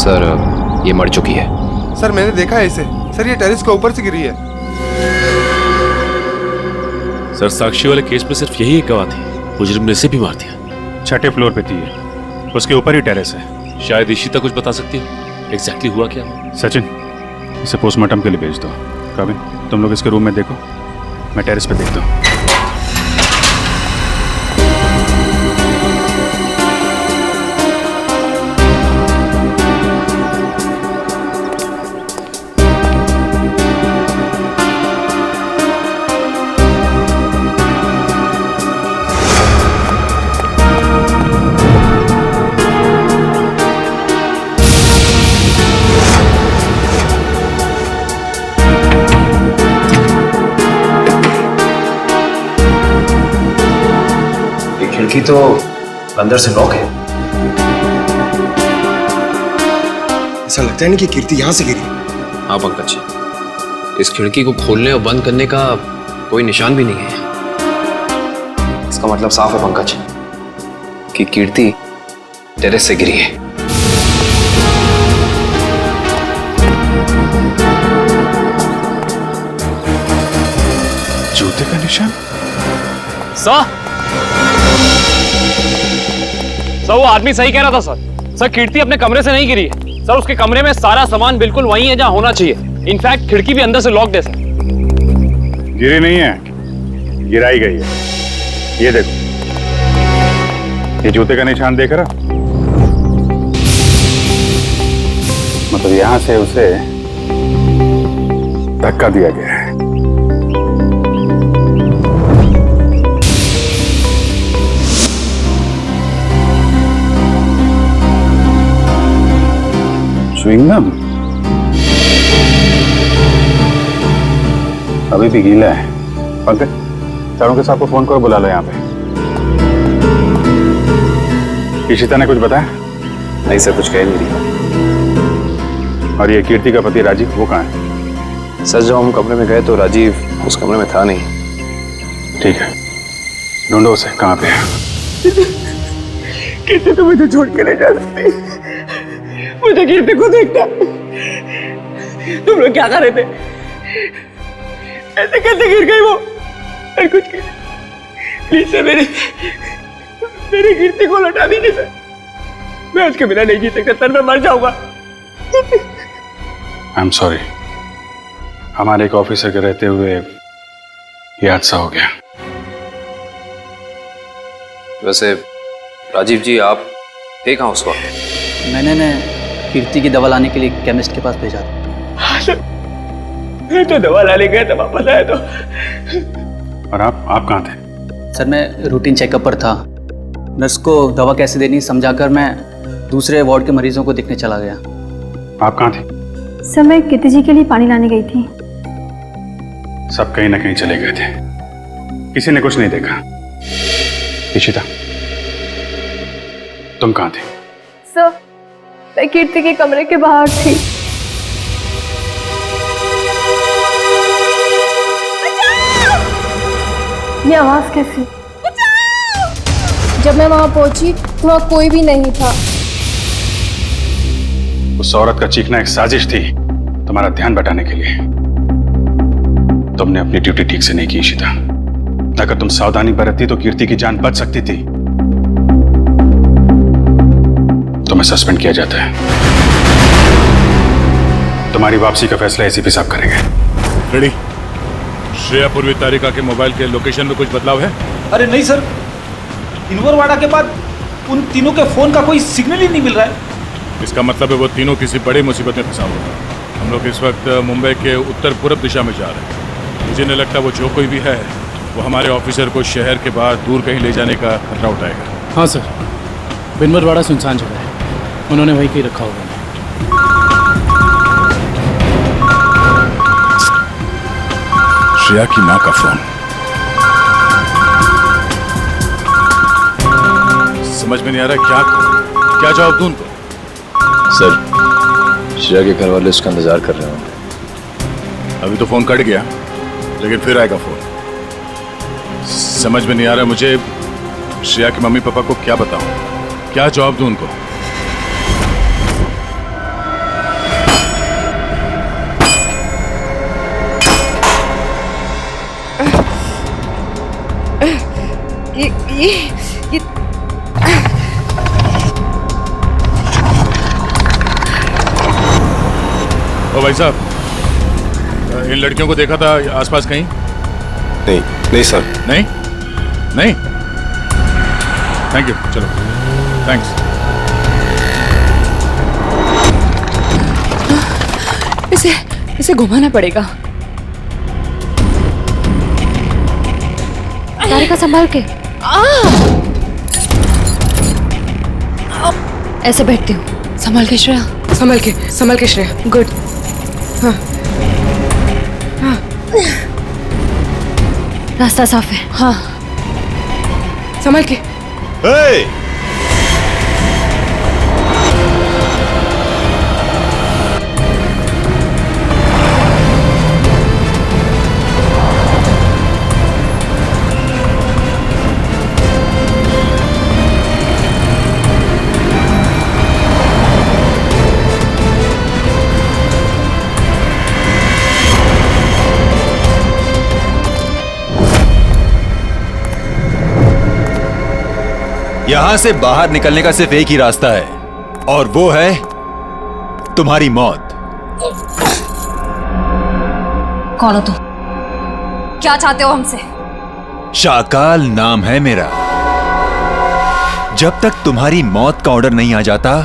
Sir ये मर चुकी है। सर मैंने देखा है इसे। सर ये टेरेस के ऊपर से गिरी है। सर साक्षी वाले केस में सिर्फ यही एक गवाह थी, मुजरिम ने इसे भी मार दिया। 6ठे फ्लोर पे थी ये, उसके ऊपर ही टेरेस है। शायद इशिता कुछ बता सकती हो एग्जैक्टली हुआ क्या। सचिन इसे पोस्टमार्टम के लिए भेज दो। काबिन तुम लोग इसके रूम में देखो, मैं टेरेस पे देखता हूँ। खिड़की तो अंदर से लॉक है। ऐसा लगता है नहीं कि कीर्ति यहां से गिरी। हाँ पंकज, इस खिड़की को खोलने और बंद करने का कोई निशान भी नहीं है। इसका मतलब साफ है पंकज कि कीर्ति टेरेस से गिरी है। जूते का निशान। सर वो आदमी सही कह रहा था सर। सर कीर्ति अपने कमरे से नहीं गिरी है सर, उसके कमरे में सारा सामान बिल्कुल वही है जहां होना चाहिए। इनफैक्ट खिड़की भी अंदर से लॉक्ड है सर। गिरी नहीं है, गिराई गई है। ये देखो, ये जूते का निशान देख रहा, मतलब यहां से उसे धक्का दिया गया है। च्युइंगम अभी भी गीला है। पंकज चारों के साथ को फोन करो, बुला लो यहाँ पे। इशिता ने कुछ बताया? नहीं सर, कुछ कह नहीं रही। और ये कीर्ति का पति राजीव, वो कहाँ है? सर जब हम कमरे में गए तो राजीव उस कमरे में था नहीं। ठीक है, ढूंढो उसे, कहाँ पे है? कीर्ति तो मुझे छोड़ के नहीं जा सकती। मुझे कीर्ति को देखना। तुम लोग क्या कर रहे थे? ऐसे कैसे गिर गई वो? और कुछ प्लीज सर, मेरी कीर्ति को लौटा दीजिए सर। मैं उसके बिना नहीं जी सकता सर, मैं मर जाऊंगा। आई एम सॉरी, हमारे एक ऑफिसर के रहते हुए ये हादसा हो गया। वैसे राजीव जी आप थे कहाँ उस वक्त? मैंने कीर्ति की दवा लाने के लिए केमिस्ट के पास भेजा था। हाँ सर, मैं तो दवा लाने गया था, वापस आया तो। और आप कहाँ थे? सर मैं रूटीन चेकअप पर था। नर्स को दवा कैसे देनी समझाकर मैं दूसरे वार्ड के मरीजों को देखने चला गया। आप कहाँ थे? सर मैं कीर्ति जी के लिए पानी लाने गई थी। सब कहीं ना कहीं चले गए थे, किसी ने कुछ नहीं देखा। इशिता तुम कहाँ थे? सर मैं कीर्ति के कमरे के बाहर थी। ये आवाज कैसी? जब मैं वहां पहुंची तो वहां कोई भी नहीं था। उस औरत का चीखना एक साजिश थी, तुम्हारा ध्यान बटाने के लिए। तुमने अपनी ड्यूटी ठीक से नहीं की इशिता। अगर तुम सावधानी बरतती तो कीर्ति की जान बच सकती थी। तुम्हें सस्पेंड किया जाता है। तुम्हारी वापसी का फैसला एसीपी साहब करेंगे। रेडी? श्रेया पूर्वी तारिका के मोबाइल के लोकेशन में कुछ बदलाव है? अरे नहीं सर, इनवरवाड़ा के बाद उन तीनों के फोन का कोई सिग्नल ही नहीं मिल रहा है। इसका मतलब है वो तीनों किसी बड़ी मुसीबत में फंसा हुआ है। हम लोग इस वक्त मुंबई के उत्तर पूर्व दिशा में जा रहे हैं। मुझे नहीं लगता वो जो कोई भी है वो हमारे ऑफिसर को शहर के बाहर दूर कहीं ले जाने का खतरा उठाएगा। हाँ सर, बिनवरवाड़ा सुनसान जगह है, उन्होंने वहीं कहीं रखा होगा। श्रेया की माँ का फोन। समझ में नहीं आ रहा क्या जवाब दूं उनको। सर श्रेया के घर वाले उसका इंतजार कर रहे होंगे। अभी तो फोन कट गया, लेकिन फिर आएगा फोन। समझ में नहीं आ रहा मुझे श्रेया के मम्मी पापा को क्या बताऊं, क्या जवाब दूं उनको। ओ भाई साहब, इन लड़कियों को देखा था आसपास कहीं? नहीं नहीं सर। नहीं नहीं, थैंक यू, चलो थैंक्स। इसे घुमाना पड़ेगा। तारिका संभाल के। ऐसे बैठती हूँ। संभाल के श्रेया, संभाल के श्रेया। गुड। हाँ हाँ, रास्ता साफ है। हाँ, संभाल के। यहां से बाहर निकलने का सिर्फ एक ही रास्ता है, और वो है तुम्हारी मौत। कौन हो तुम? क्या चाहते हो हमसे? शाकाल नाम है मेरा। जब तक तुम्हारी मौत का ऑर्डर नहीं आ जाता,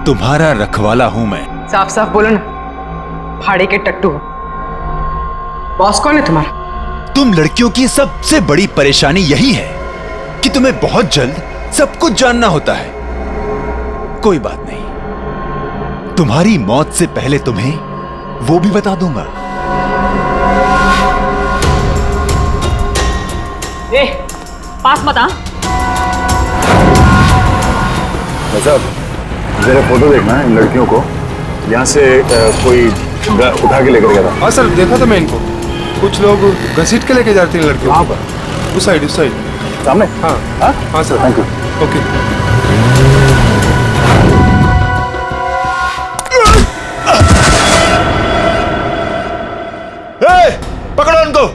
तुम्हारा रखवाला हूं मैं। साफ साफ बोलो ना, फाड़े के टट्टू। बॉस कौन है तुम्हारा? तुम लड़कियों की सबसे बड़ी परेशानी यही है कि तुम्हें बहुत जल्द सब कुछ जानना होता है। कोई बात नहीं, तुम्हारी मौत से पहले तुम्हें वो भी बता दूंगा। ए, पास मत आ। साहब, जरा फोटो देखना इन लड़कियों को। यहाँ से कोई उठा के लेकर गया था। हाँ सर, देखा था मैं इनको। कुछ लोग घसीट के लेके जाते हैं लड़कियों। वहाँ पर उस साइड सामने। हाँ हाँ सर, थैंक यू। ओके। पकड़ो उनको।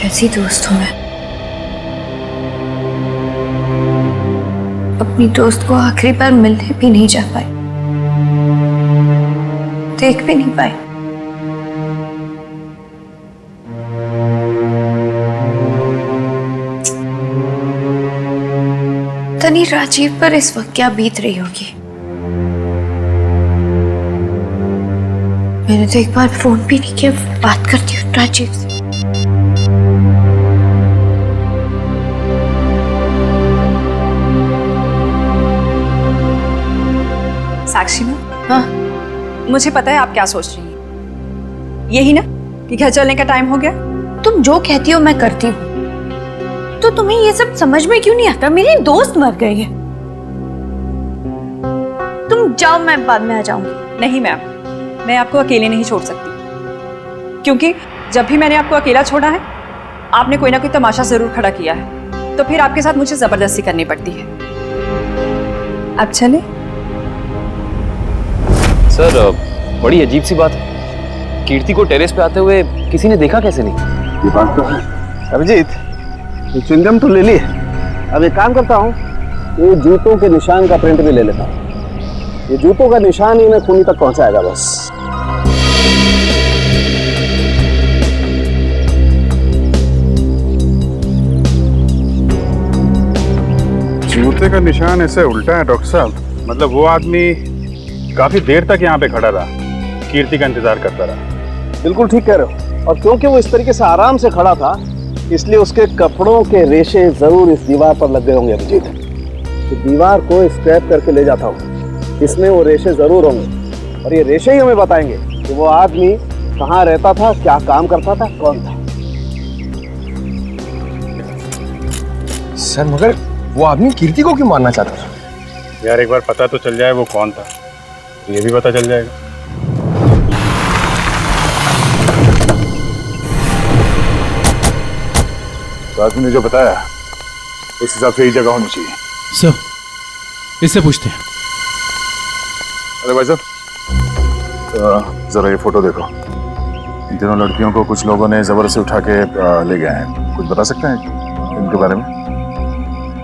कैसी दोस्त हूँ मैं? अपनी दोस्त को आखिरी बार मिलने भी नहीं जा पाई, देख भी नहीं पाई। तनी राजीव पर इस वक्त क्या बीत रही होगी। मैंने तो एक बार फोन भी नहीं किया। बात करती हूँ राजीव से। साक्षी में, हाँ, मुझे पता है आप क्या सोच रही हैं। यही ना कि घर चलने का टाइम हो गया। तुम जो कहती हो मैं करती हूँ, तो तुम्हें ये सब समझ में क्यों नहीं आता? मेरी दोस्त मर गई है। तुम जाओ, मैं बाद में आ जाऊंगी। नहीं मैम, मैं आपको अकेले नहीं छोड़ सकती, क्योंकि जब भी मैंने आपको अकेला छोड़ा है, आपने कोई ना कोई तमाशा जरूर खड़ा किया है, तो फिर आपके साथ मुझे जबरदस्ती करनी पड़ती है। अब चले। सर, बड़ी अजीब सी बात है, कीर्ति को टेरेस पे आते हुए किसी ने देखा कैसे नहीं? ये बात तो है। अभिजीत, च्युइंगम तो ले लिए। अब एक काम करता हूँ, ये जूतों के निशान का प्रिंट भी ले लेता हूँ। ये जूतों का निशान ही ना खूनी तक पहुंचाएगा बस। जूते का निशान ऐसे उल्टा है डॉक्टर साहब। मतलब वो आदमी काफी देर तक यहाँ पे खड़ा रहा, कीर्ति का इंतजार करता रहा। बिल्कुल ठीक कह रहे हो। और क्योंकि वो इस तरीके से आराम से खड़ा था, इसलिए उसके कपड़ों के रेशे जरूर इस दीवार पर लग गए होंगे। अभिजीत, तो दीवार को स्क्रैप करके ले जाता हूँ इसमें वो रेशे जरूर होंगे और ये रेशे ही हमें बताएंगे कि वो आदमी कहाँ रहता था, क्या काम करता था, कौन था। सर मगर वो आदमी कीर्ति को क्यों मारना चाहता था? यार एक बार पता तो चल जाए वो कौन था, ये भी पता चल जाएगा। तो आदमी ने जो बताया उस हिसाब से ही जगह होनी चाहिए। सर इससे पूछते हैं। अरे भाई साहब जरा ये फोटो देखो। इन तीनों लड़कियों को कुछ लोगों ने जबरदस्ती उठा के ले गए हैं। कुछ बता सकते हैं इनके बारे में?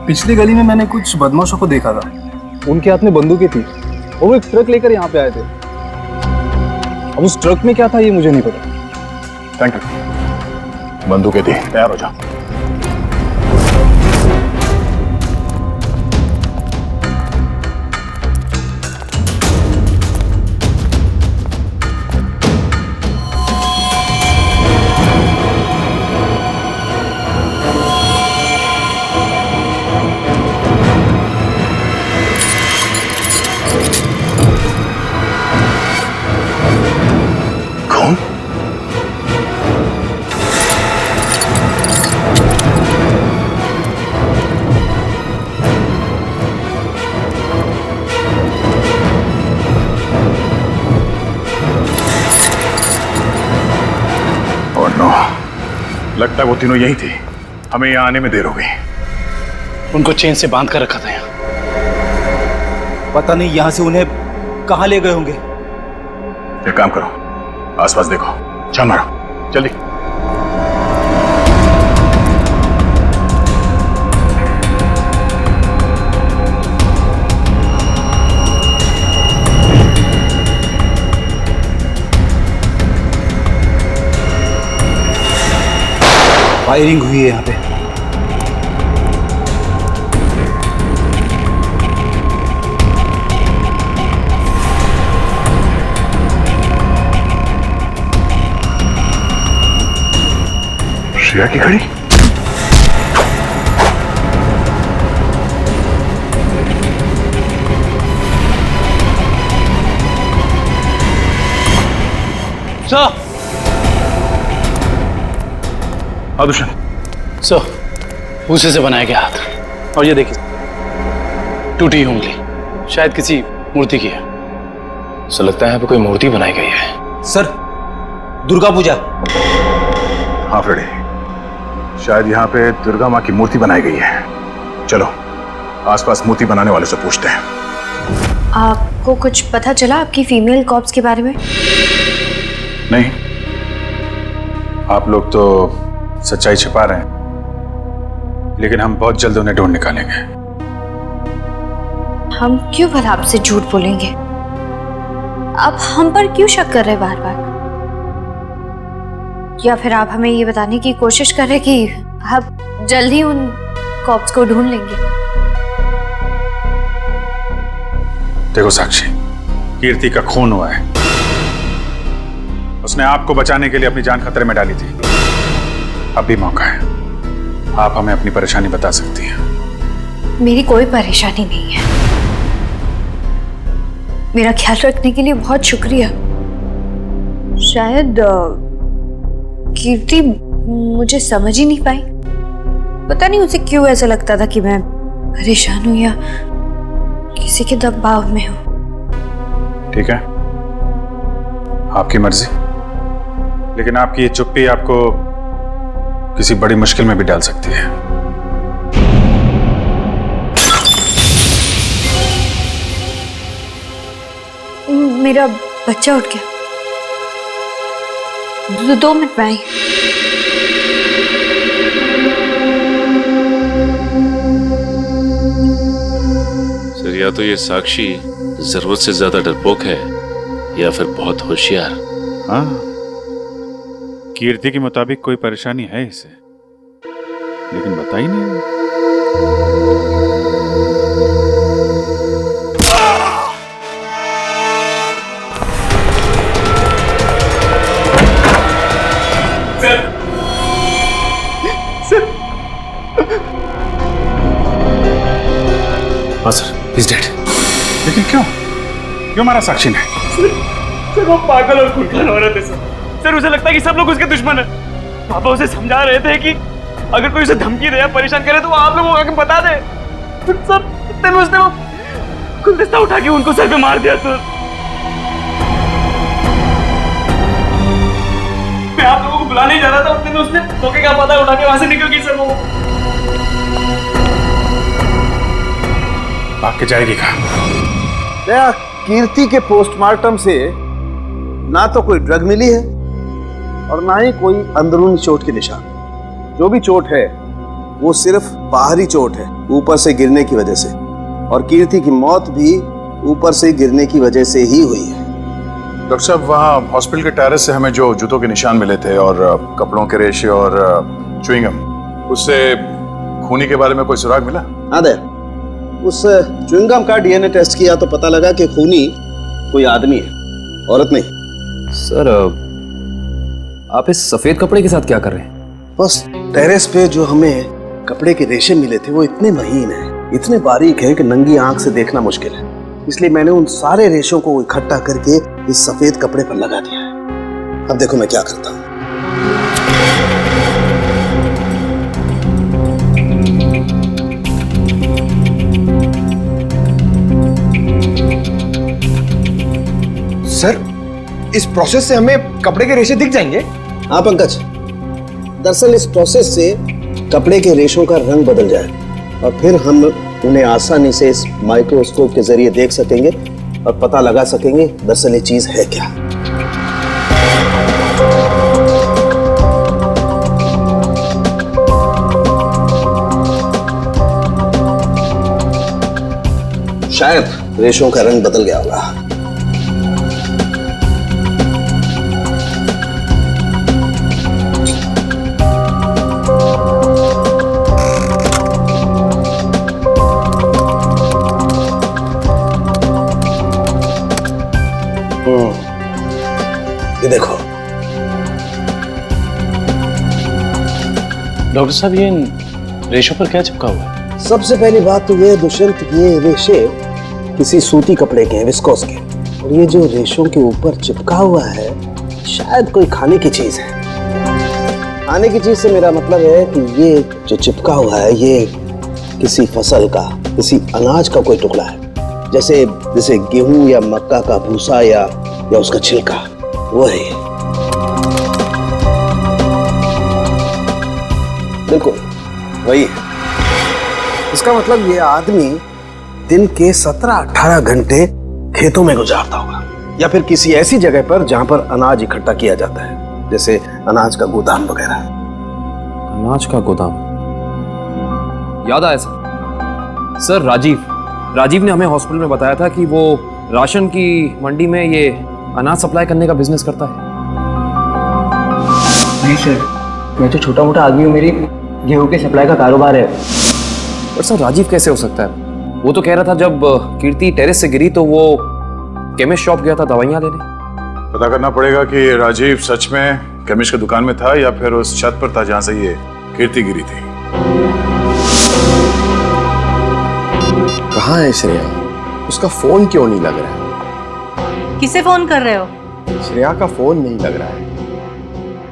पिछली गली में मैंने कुछ बदमाशों को देखा था, उनके हाथ में बंदूकें थी। वो एक ट्रक लेकर यहाँ पे आए थे। अब उस ट्रक में क्या था ये मुझे नहीं पता। Thank you. बंदूकें थी, तैयार हो जाओ। लगता है वो तीनों यही थे। हमें यहाँ आने में देर हो गई। उनको चेन से बांध कर रखा था यहाँ। पता नहीं यहाँ से उन्हें कहाँ ले गए होंगे। एक काम करो, आसपास देखो, छान मारो, जल्दी। फायरिंग हुई है यहाँ पे। श्रेया की घड़ी। सर हाँ दुष्यंत। सर भूसे से बनाया गया हाथ, और ये देखिए टूटी उंगली, शायद किसी मूर्ति की है। ऐसा लगता है यहाँ पे कोई मूर्ति बनाई गई है। सर दुर्गा पूजा। हाँ फ्रेडी, शायद यहाँ पे दुर्गा माँ की मूर्ति बनाई गई है। चलो आसपास मूर्ति बनाने वाले से पूछते हैं। आपको कुछ पता चला आपकी फीमेल कॉप्स के बारे में? नहीं, आप लोग तो सच्चाई छिपा रहे हैं, लेकिन हम बहुत जल्द उन्हें ढूंढ निकालेंगे। हम क्यों भला आपसे झूठ बोलेंगे? आप हम पर क्यों शक कर रहे बार बार? या फिर आप हमें ये बताने की कोशिश कर रहे कि आप जल्द ही उन कॉप्स को ढूंढ लेंगे? देखो साक्षी, कीर्ति का खून हुआ है। उसने आपको बचाने के लिए अपनी जान खतरे में डाली थी। अब भी मौका है, आप हमें अपनी परेशानी बता सकती हैं। मेरी कोई परेशानी नहीं है। मेरा ख्याल रखने के लिए बहुत शुक्रिया। शायद कीर्ति मुझे समझ ही नहीं पाई। पता नहीं उसे क्यों ऐसा लगता था कि मैं परेशान हूं या किसी के दबाव में हूं। ठीक है, आपकी मर्जी, लेकिन आपकी ये चुप्पी आपको किसी बड़ी मुश्किल में भी डाल सकती है। मेरा बच्चा उठ गया। 2 मिनट में आई। सर, या तो ये साक्षी जरूरत से ज्यादा डरपोक है या फिर बहुत होशियार। हाँ, कीर्ति के मुताबिक कोई परेशानी है इसे, लेकिन बता ही नहीं। हाँ सर, he's dead। लेकिन क्यों? क्यों मारा साक्षी ने? सर वो पागल और खुरखान औरत है सर उसे लगता है कि सब लोग उसके दुश्मन है। पापा उसे समझा रहे थे कि अगर कोई उसे धमकी दे या परेशान करे तो वो आप लोगों को आके बता दे। सर इतने में उसने वो गुलदस्ता उठा के उनको सर पे मार दिया सर। मैं आप लोगों को बुलाने ही जा रहा था, उतने में उसने मौके का पता उठा के वहां से निकल गई सर। वो भाग के जाएगी कहाँ? कीर्ति के पोस्टमार्टम से ना तो कोई ड्रग मिली है और ना ही कोई अंदरूनी चोट के निशान। जो भी चोट है वो सिर्फ बाहरी चोट है, ऊपर से गिरने की वजह से, और कीर्ति की मौत भी ऊपर से गिरने की वजह से ही हुई है। डॉक्टर साहब, वहाँ हॉस्पिटल के टेरेस से हमें जो जूतों के निशान मिले थे और कपड़ों के रेशे और च्युइंगम, उससे खूनी के बारे में कोई सुराग मिला? हाँ दे, उस च्युइंगम का डीएनए टेस्ट किया तो पता लगा कि खूनी कोई आदमी है, औरत नहीं। सर आप इस सफेद कपड़े के साथ क्या कर रहे हैं? बस टेरेस पे जो हमें कपड़े के रेशे मिले थे वो इतने महीन है, इतने बारीक है कि नंगी आंख से देखना मुश्किल है। इसलिए मैंने उन सारे रेशों को इकट्ठा करके इस सफेद कपड़े पर लगा दिया है। अब देखो मैं क्या करता हूँ। सर इस प्रोसेस से हमें कपड़े के रेशे दिख जाएंगे? हाँ पंकज, दरअसल इस प्रोसेस से कपड़े के रेशों का रंग बदल जाए और फिर हम उन्हें आसानी से इस माइक्रोस्कोप के जरिए देख सकेंगे और पता लगा सकेंगे दरअसल ये चीज है क्या। शायद रेशों का रंग बदल गया होगा। ये देखो डॉक्टर साहब, ये इन रेशों पर क्या चिपका हुआ है? सबसे पहली बात तो ये है दुष्यंत, ये रेशे किसी सूती कपड़े के हैं, विस्कोस के, और ये जो रेशों के ऊपर चिपका हुआ है शायद कोई खाने की चीज है। खाने की चीज से मेरा मतलब है कि ये जो चिपका हुआ है ये किसी फसल का, किसी अनाज का कोई टुकड़ा है, जैसे गेहूं या मक्का का भूसा या उसका छिलका, वो है। बिल्कुल वही है। इसका मतलब ये आदमी दिन के 17-18 घंटे खेतों में गुजारता होगा या फिर किसी ऐसी जगह पर जहां पर अनाज इकट्ठा किया जाता है, जैसे अनाज का गोदाम वगैरह। अनाज का गोदाम याद आया सर। राजीव ने हमें हॉस्पिटल में बताया था कि वो राशन की मंडी में ये अनाज सप्लाई करने का बिजनेस करता है। नहीं सर, मैं तो छोटा मोटा आदमी हूँ, मेरी गेहूं के सप्लाई का कारोबार है। पर सर राजीव कैसे हो सकता है? वो तो कह रहा था जब कीर्ति टेरेस से गिरी तो वो केमिस्ट शॉप गया था दवाइयाँ लेने। पता करना पड़ेगा कि राजीव सच में केमिस्ट की दुकान में था या फिर उस छत पर था जहां से ये कीर्ति गिरी थी। कहाँ है श्रेया? उसका फोन क्यों नहीं लग रहा है? किसे फोन कर रहे हो? श्रेया का फोन नहीं लग रहा है।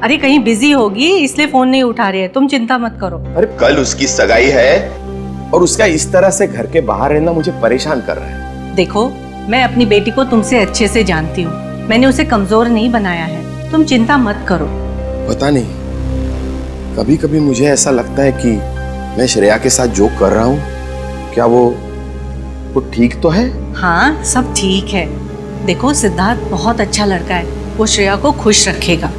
अरे कहीं बिजी होगी इसलिए फोन नहीं उठा रही है, तुम चिंता मत करो। अरे कल उसकी सगाई है और उसका इस तरह से घर के बाहर रहना मुझे परेशान कर रहा है। देखो, मैं अपनी बेटी को तुमसे अच्छे से जानती हूँ, मैंने उसे कमजोर नहीं बनाया है, तुम चिंता मत करो। पता नहीं, कभी कभी मुझे ऐसा लगता है कि मैं श्रेया के साथ जो कर रहा हूँ, क्या वो ठीक तो है? हाँ, सब ठीक है। देखो, सिद्धार्थ बहुत अच्छा लड़का है, वो श्रेया को खुश रखेगा।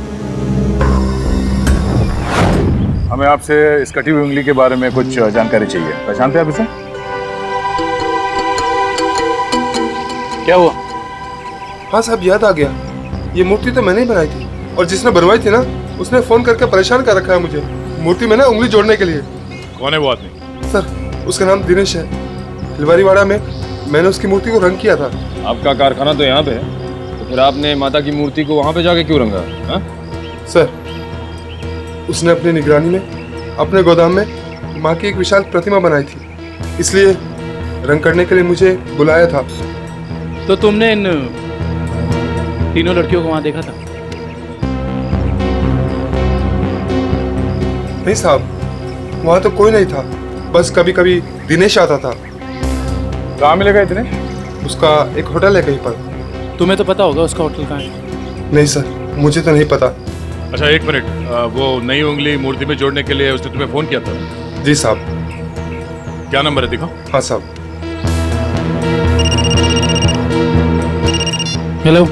हमें आपसे इस कटी हुई उंगली के बारे में कुछ जानकारी चाहिए। पहचानते हैं आप इसे? क्या हुआ? हाँ साहब, याद आ गया। ये मूर्ति तो मैंने ही बनाई थी और जिसने बनवाई थी ना उसने फोन करके परेशान कर रखा है मुझे मूर्ति में ना उंगली जोड़ने के लिए। कौन है वो आदमी? सर, उसका नाम दिनेश है। फुलवारीवाड़ा में मैंने उसकी मूर्ति को रंग किया था। आपका कारखाना तो यहाँ पे है, तो फिर आपने माता की मूर्ति को वहाँ पे जाके क्यों रंगा? हा? सर, उसने अपनी निगरानी में अपने गोदाम में माँ की एक विशाल प्रतिमा बनाई थी, इसलिए रंग करने के लिए मुझे बुलाया था। तो तुमने इन तीनों लड़कियों को वहां देखा था? नहीं साहब, वहाँ तो कोई नहीं था, बस कभी कभी दिनेश आता था। कहाँ मिलेगा दिनेश? उसका एक होटल है कहीं पर। तुम्हें तो पता होगा उसका होटल कहाँ है? नहीं सर, मुझे तो नहीं पता। अच्छा एक मिनट, वो नई उंगली मूर्ति में जोड़ने के लिए उसने तुम्हें फोन किया था? जी साहब। क्या नंबर है दिखाओ। हाँ साहब। हेलो।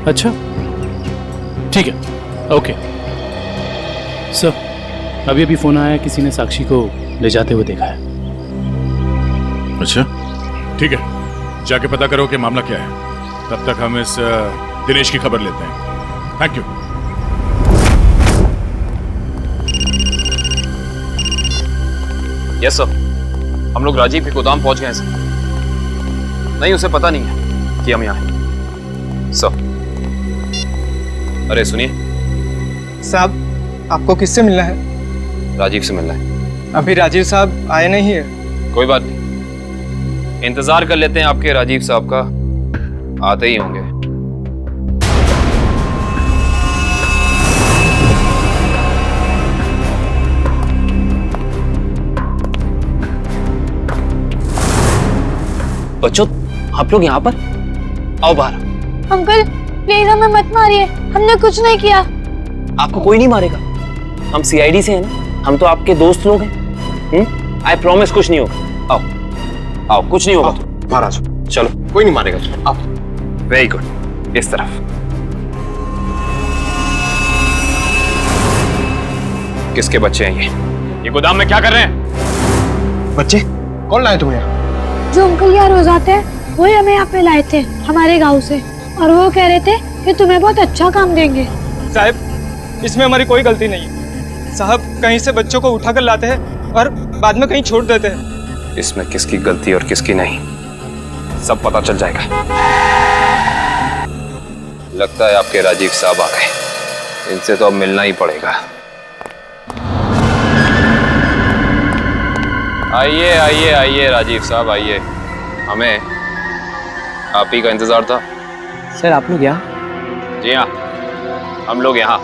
अच्छा ठीक है, ओके सर। अभी अभी फोन आया, किसी ने साक्षी को ले जाते हुए देखा है। अच्छा ठीक है, जाके पता करो कि मामला क्या है। तब तक हम इस दिनेश की खबर लेते हैं। Thank you. यस सर, हम लोग राजीव के गोदाम पहुंच गए हैं सर। नहीं, उसे पता नहीं है कि हम यहाँ हैं सर। अरे सुनिए साहब, आपको किससे मिलना है? राजीव से मिलना है। अभी राजीव साहब आए नहीं है। कोई बात नहीं, इंतजार कर लेते हैं आपके राजीव साहब का, आते ही होंगे। बच्चों, आप लोग यहाँ पर आओ बाहर। अंकल प्लीज हमें मत मारिए, हमने कुछ नहीं किया। आपको कोई नहीं मारेगा, हम सीआईडी से हैं ना, हम तो आपके दोस्त लोग हैं। आई प्रॉमिस कुछ नहीं होगा। आओ आओ, कुछ नहीं होगा। महाराज चलो, कोई नहीं मारेगा। आओ। वेरी गुड, इस तरफ। किसके बच्चे हैं ये गोदाम में क्या कर रहे हैं? बच्चे कौन लाए तुम्हें यहाँ? जो अंकल यहाँ रोज आते हैं वही हमें यहाँ पे लाए थे हमारे गांव से, और वो कह रहे थे कि तुम्हें बहुत अच्छा काम देंगे। साहब, इसमें हमारी कोई गलती नहीं है। साहब कहीं से बच्चों को उठाकर लाते हैं और बाद में कहीं छोड़ देते हैं। इसमें किसकी गलती और किसकी नहीं, सब पता चल जाएगा। लगता है आपके राजीव साहब आ गए, इनसे तो अब मिलना ही पड़ेगा। आइए आइए आइए राजीव साहब, आइए। हमें आप ही का इंतजार था। सर आप लोग यहाँ? जी हाँ, हम लोग यहाँ।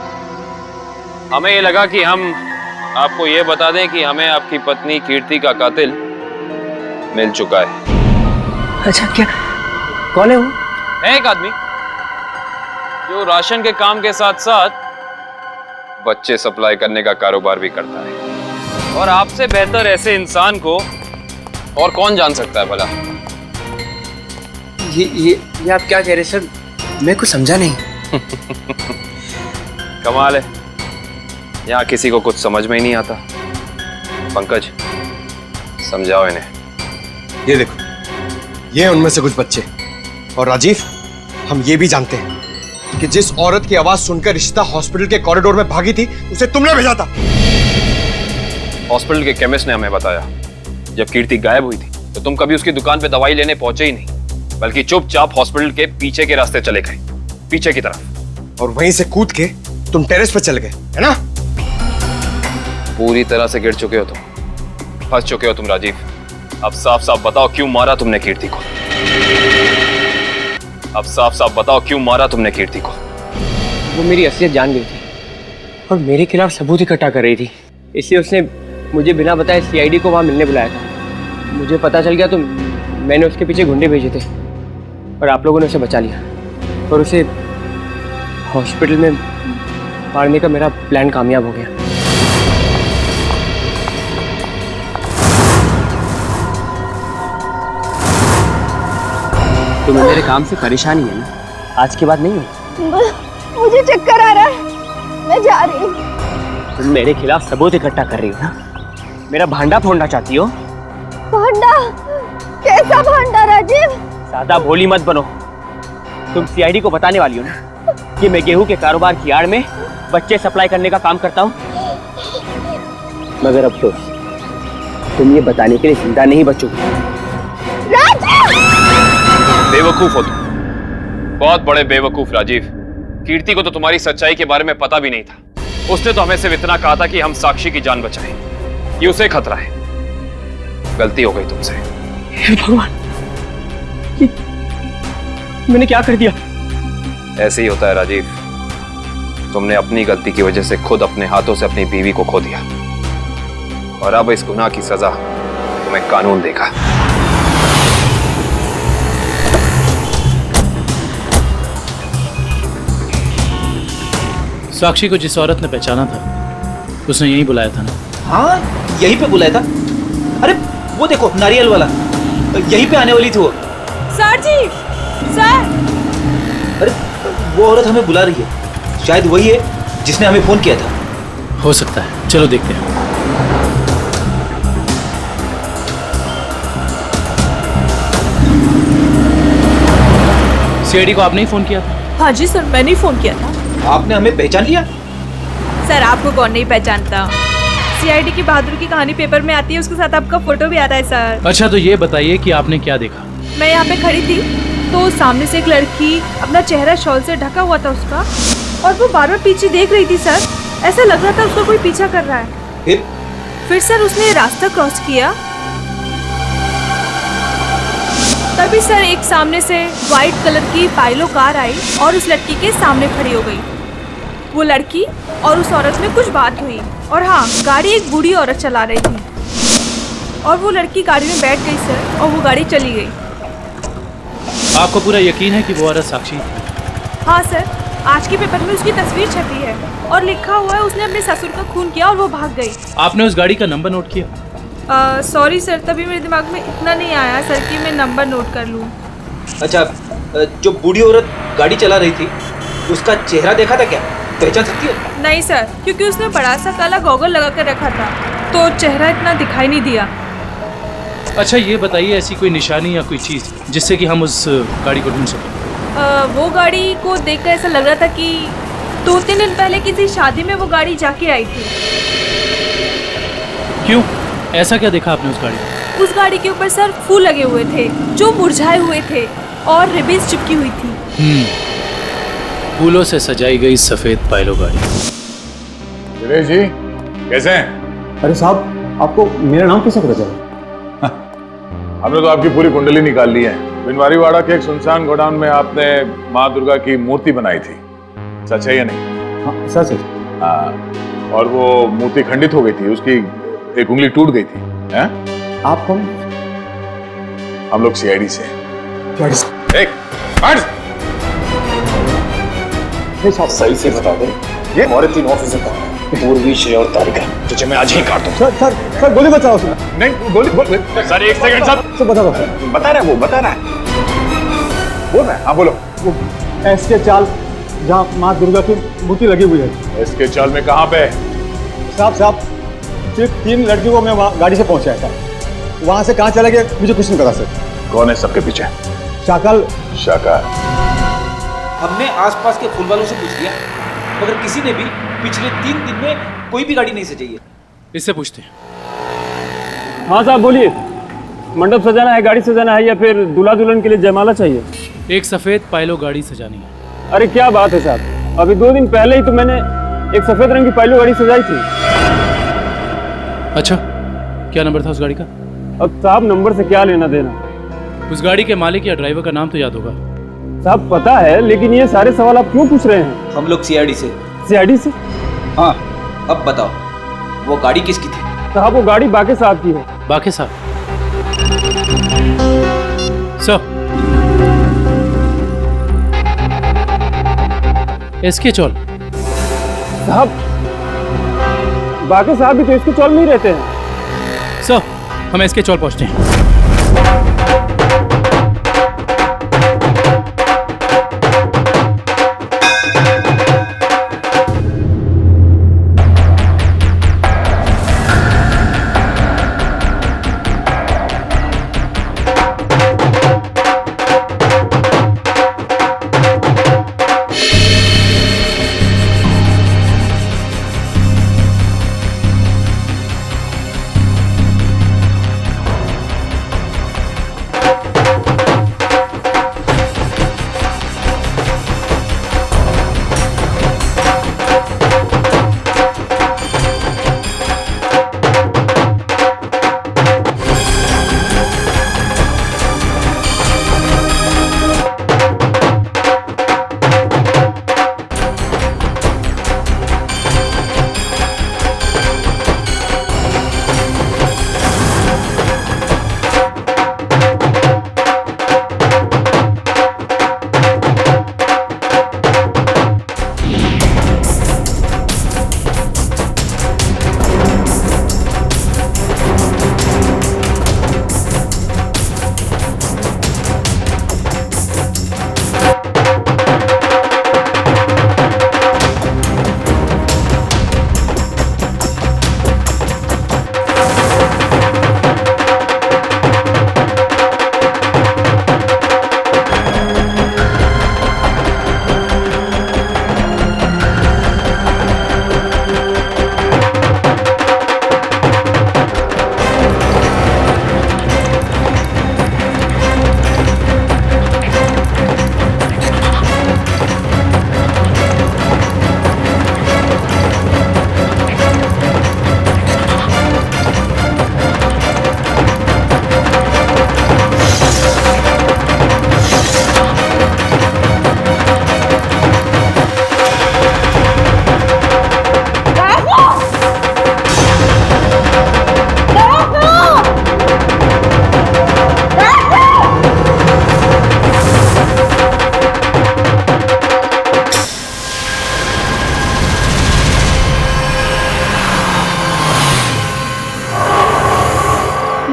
हमें ये लगा कि हम आपको ये बता दें कि हमें आपकी पत्नी कीर्ति का कातिल मिल चुका है। अच्छा, क्या कौन है वो? है एक आदमी जो राशन के काम के साथ साथ बच्चे सप्लाई करने का कारोबार भी करता है, और आपसे बेहतर ऐसे इंसान को और कौन जान सकता है भला? ये आप क्या कह रहे सर? मैं कुछ समझा नहीं। कमाल है, यहाँ किसी को कुछ समझ में ही नहीं आता। पंकज, समझाओ इन्हें। ये देखो, ये उनमें से कुछ बच्चे। और राजीव, हम ये भी जानते हैं कि जिस औरत की आवाज सुनकर रिश्ता हॉस्पिटल के कॉरिडोर में भागी थी, उसे तुमने भेजा था। हॉस्पिटल के केमिस्ट ने हमें बताया, जब कीर्ति गायब हुई थी तो तुम कभी उसकी दुकान पे दवाई लेने पहुंचे ही नहीं, बल्कि चुपचाप हॉस्पिटल के पीछे के रास्ते चले गए, पीछे की तरफ। और वहीं से कूद के तुम टेरेस पर चले गए, है ना? पूरी तरह से गिर चुके हो तुम, फंस चुके हो तुम राजीव। अब साफ साफ बताओ क्यों मारा तुमने कीर्ति को? अब साफ साफ बताओ क्यों मारा तुमने कीर्ति को? वो मेरी असलियत जान गई थी और मेरे खिलाफ सबूत इकट्ठा कर रही थी, इसलिए उसने मुझे बिना बताए सीआईडी को वहाँ मिलने बुलाया था। मुझे पता चल गया तो मैंने उसके पीछे गुंडे भेजे थे और आप लोगों ने उसे बचा लिया और उसे हॉस्पिटल में मारने का मेरा प्लान कामयाब हो गया। तुम्हें मेरे काम से परेशानी है ना? आज के बाद नहीं हो? मुझे चक्कर आ रहा है, मैं जा रही हूँ। तुम मेरे खिलाफ सबूत इकट्ठा कर रही हो ना? मेरा भांडा फोड़ना चाहती हो? भांडा? कैसा भांडा राजीव? ज्यादा भोली मत बनो। तुम सीआईडी को बताने वाली हो ना कि मैं गेहूं के कारोबार की आड़ में बच्चे सप्लाई करने का काम करता हूँ? मगर अफसोस, तुम ये बताने के लिए जिंदा नहीं बचोगे। बेवकूफ हो तुम, बहुत बड़े बेवकूफ राजीव। कीर्ति को तो तुम्हारी सच्चाई के बारे में पता भी नहीं था। उसने तो हमें सिर्फ इतना कहा था कि हम साक्षी की जान बचाएं, ये उसे खतरा है। गलती हो गई तुमसे। हे भगवान, ये मैंने क्या कर दिया? ऐसे ही होता है राजीव, तुमने अपनी गलती की वजह से खुद अपने हाथों से अपनी बीवी को खो दिया, और अब इस गुनाह की सजा तुम्हें कानून देगा। साक्षी को जिस औरत ने पहचाना था उसने यहीं बुलाया था ना? हाँ, यहीं पे बुलाया था। अरे वो देखो, नारियल वाला, यहीं पे आने वाली थी वो। सर जी, सर। अरे वो औरत हमें बुला रही है, शायद वही है जिसने हमें फोन किया था। हो सकता है, चलो देखते हैं। सीआईडी को आपने ही फोन किया था? हाँ जी सर, मैंने ही फोन किया था। आपने हमें पहचान लिया? सर आपको कौन नहीं पहचानता, सीआईडी की बहादुर की कहानी पेपर में आती है, उसके साथ आपका फोटो भी आता है सर। अच्छा तो ये बताइए कि आपने क्या देखा? मैं यहाँ पे खड़ी थी तो सामने से एक लड़की, अपना चेहरा शॉल से ढका हुआ था उसका, और वो बार बार पीछे देख रही थी सर। ऐसा लग रहा था उसका कोई पीछा कर रहा है। फिर सर उसने रास्ता क्रॉस किया, तभी सर एक सामने से व्हाइट कलर की पाइलो कार आई और उस लड़की के सामने खड़ी हो गई। वो लड़की और उस औरत में कुछ बात हुई, और हाँ, गाड़ी एक बूढ़ी औरत चला रही थी, और वो लड़की गाड़ी में बैठ गई सर, और वो गाड़ी चली गई। आपको पूरा यकीन है कि वो औरत साक्षी थी? हाँ सर, आज के पेपर में उसकी तस्वीर छपी है और लिखा हुआ है उसने अपने ससुर का खून किया और वो भाग गई। आपने उस गाड़ी का नंबर नोट किया? सॉरी सर, तभी मेरे दिमाग में इतना नहीं आया सर कि मैं नंबर नोट कर लूँ। अच्छा, जो बूढ़ी औरत गाड़ी चला रही थी उसका चेहरा देखा था क्या? पहचान सकती है? नहीं सर, क्योंकि उसने बड़ा सा काला गॉगल लगा कर रखा था, तो चेहरा इतना दिखाई नहीं दिया। अच्छा ये बताइए, ऐसी कोई निशानी या कोई चीज़ जिससे कि हम उस गाड़ी को ढूंढ सकें? वो गाड़ी को देखकर ऐसा लग रहा था कि 2-3 दिन पहले किसी शादी में वो गाड़ी जाके आई थी। क्यों, ऐसा क्या देखा आपने उस गाड़ी में? उस गाड़ी के ऊपर सर फूल लगे हुए थे जो मुरझाए हुए थे, और रिबन्स चिपकी हुई थी। फूलों से सजाई गई सफेद पाइलो गाड़ी। दिनेश जी कैसे हैं? अरे साहब, आपको मेरा नाम कैसे पता चला? हमने तो आपकी पूरी कुंडली निकाल ली है। बिनवारीवाड़ा के एक सुनसान गोडाउन में आपने माँ दुर्गा की मूर्ति बनाई थी, सच है या नहीं? हाँ सच है। हाँ, और वो मूर्ति खंडित हो गई थी, उसकी एक उंगली टूट गई थी। हैं? आप कौन? हम लोग सीआईडी से हैं। सही से बता दे, ये हमारे 3 ऑफिसर का है, पूर्वी, श्रेय और तारिका। तुझे मैं आज ही काट दूं। सर गोली बचाओ उसमें। नहीं गोली सर, एक सेकंड सर बता दो सर। बता रहा है, वो बता रहा है, बोल रहा है। हाँ बोलो। वो एसके चाल जहाँ माँ दुर्गा की मूर्ति लगी हुई है। एसके चाल में कहाँ पे? साहब सिर्फ 3 लड़कियों को मैं वहाँ गाड़ी से पहुँचाया था, वहाँ से कहाँ चला गया मुझे कुछ नहीं पता सर। कौन है सबके पीछे? शाकल। हमने आसपास के फूल वालों से पूछ लिया, मगर किसी ने भी पिछले 3 दिन में कोई भी गाड़ी नहीं सजाई है। इससे पूछते हैं। हाँ साहब बोलिए, मंडप सजाना है, गाड़ी सजाना है, या फिर दूल्हा दुल्हन के लिए जयमाला चाहिए? एक सफेद पाइलो गाड़ी सजानी है। अरे क्या बात है साहब, अभी 2 दिन पहले ही तो मैंने एक सफेद रंग की पाइलो गाड़ी सजाई थी। अच्छा, क्या नंबर था उस गाड़ी का? अब साहब नंबर से क्या लेना देना? उस गाड़ी के मालिक या ड्राइवर का नाम तो याद होगा? साहब पता है, लेकिन ये सारे सवाल आप क्यों पूछ रहे हैं? हम लोग सीआईडी से। सीआईडी से? हाँ, अब बताओ वो गाड़ी किसकी थी? साहब वो गाड़ी बाके साहब की है। बाके साहब? सर एसके चौल? साहब बाके साहब भी तो इसके चौल में ही रहते हैं। सर हम एसके चौल पहुंचते हैं।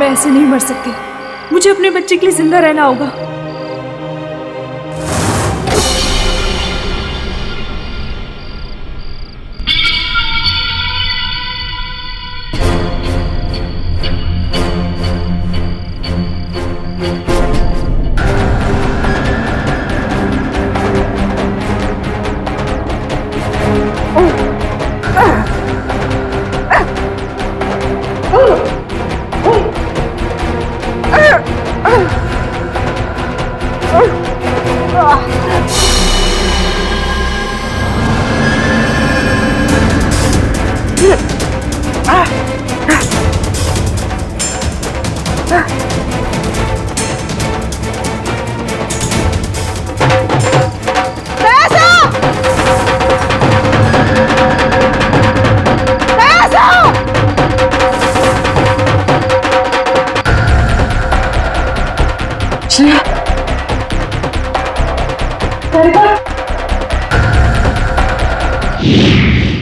ऐसे नहीं मर सकती। मुझे अपने बच्चे के लिए जिंदा रहना होगा।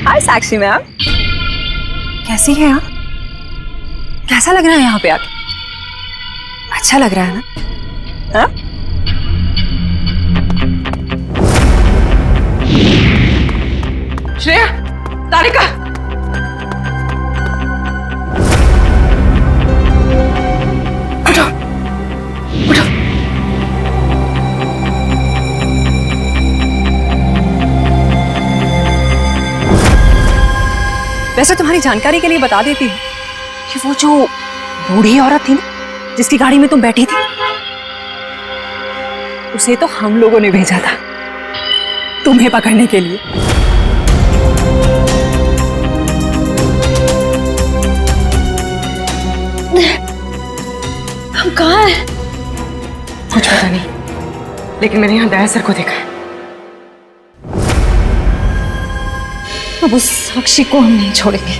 हाय साक्षी मैम, कैसी है आप? कैसा लग रहा है यहाँ पे आके? अच्छा लग रहा है ना? हाँ? श्रेया, तारिका, उठो, उठो। वैसे तुम्हारी जानकारी के लिए बता देती हूँ कि वो जो बूढ़ी औरत थी ना, जिसकी गाड़ी में तुम बैठी थी, उसे तो हम लोगों ने भेजा था तुम्हें पकड़ने के लिए। हम कहाँ हैं? कुछ पता नहीं, लेकिन मैंने यहाँ दया सर को देखा है। अब उस साक्षी को हम नहीं छोड़ेंगे।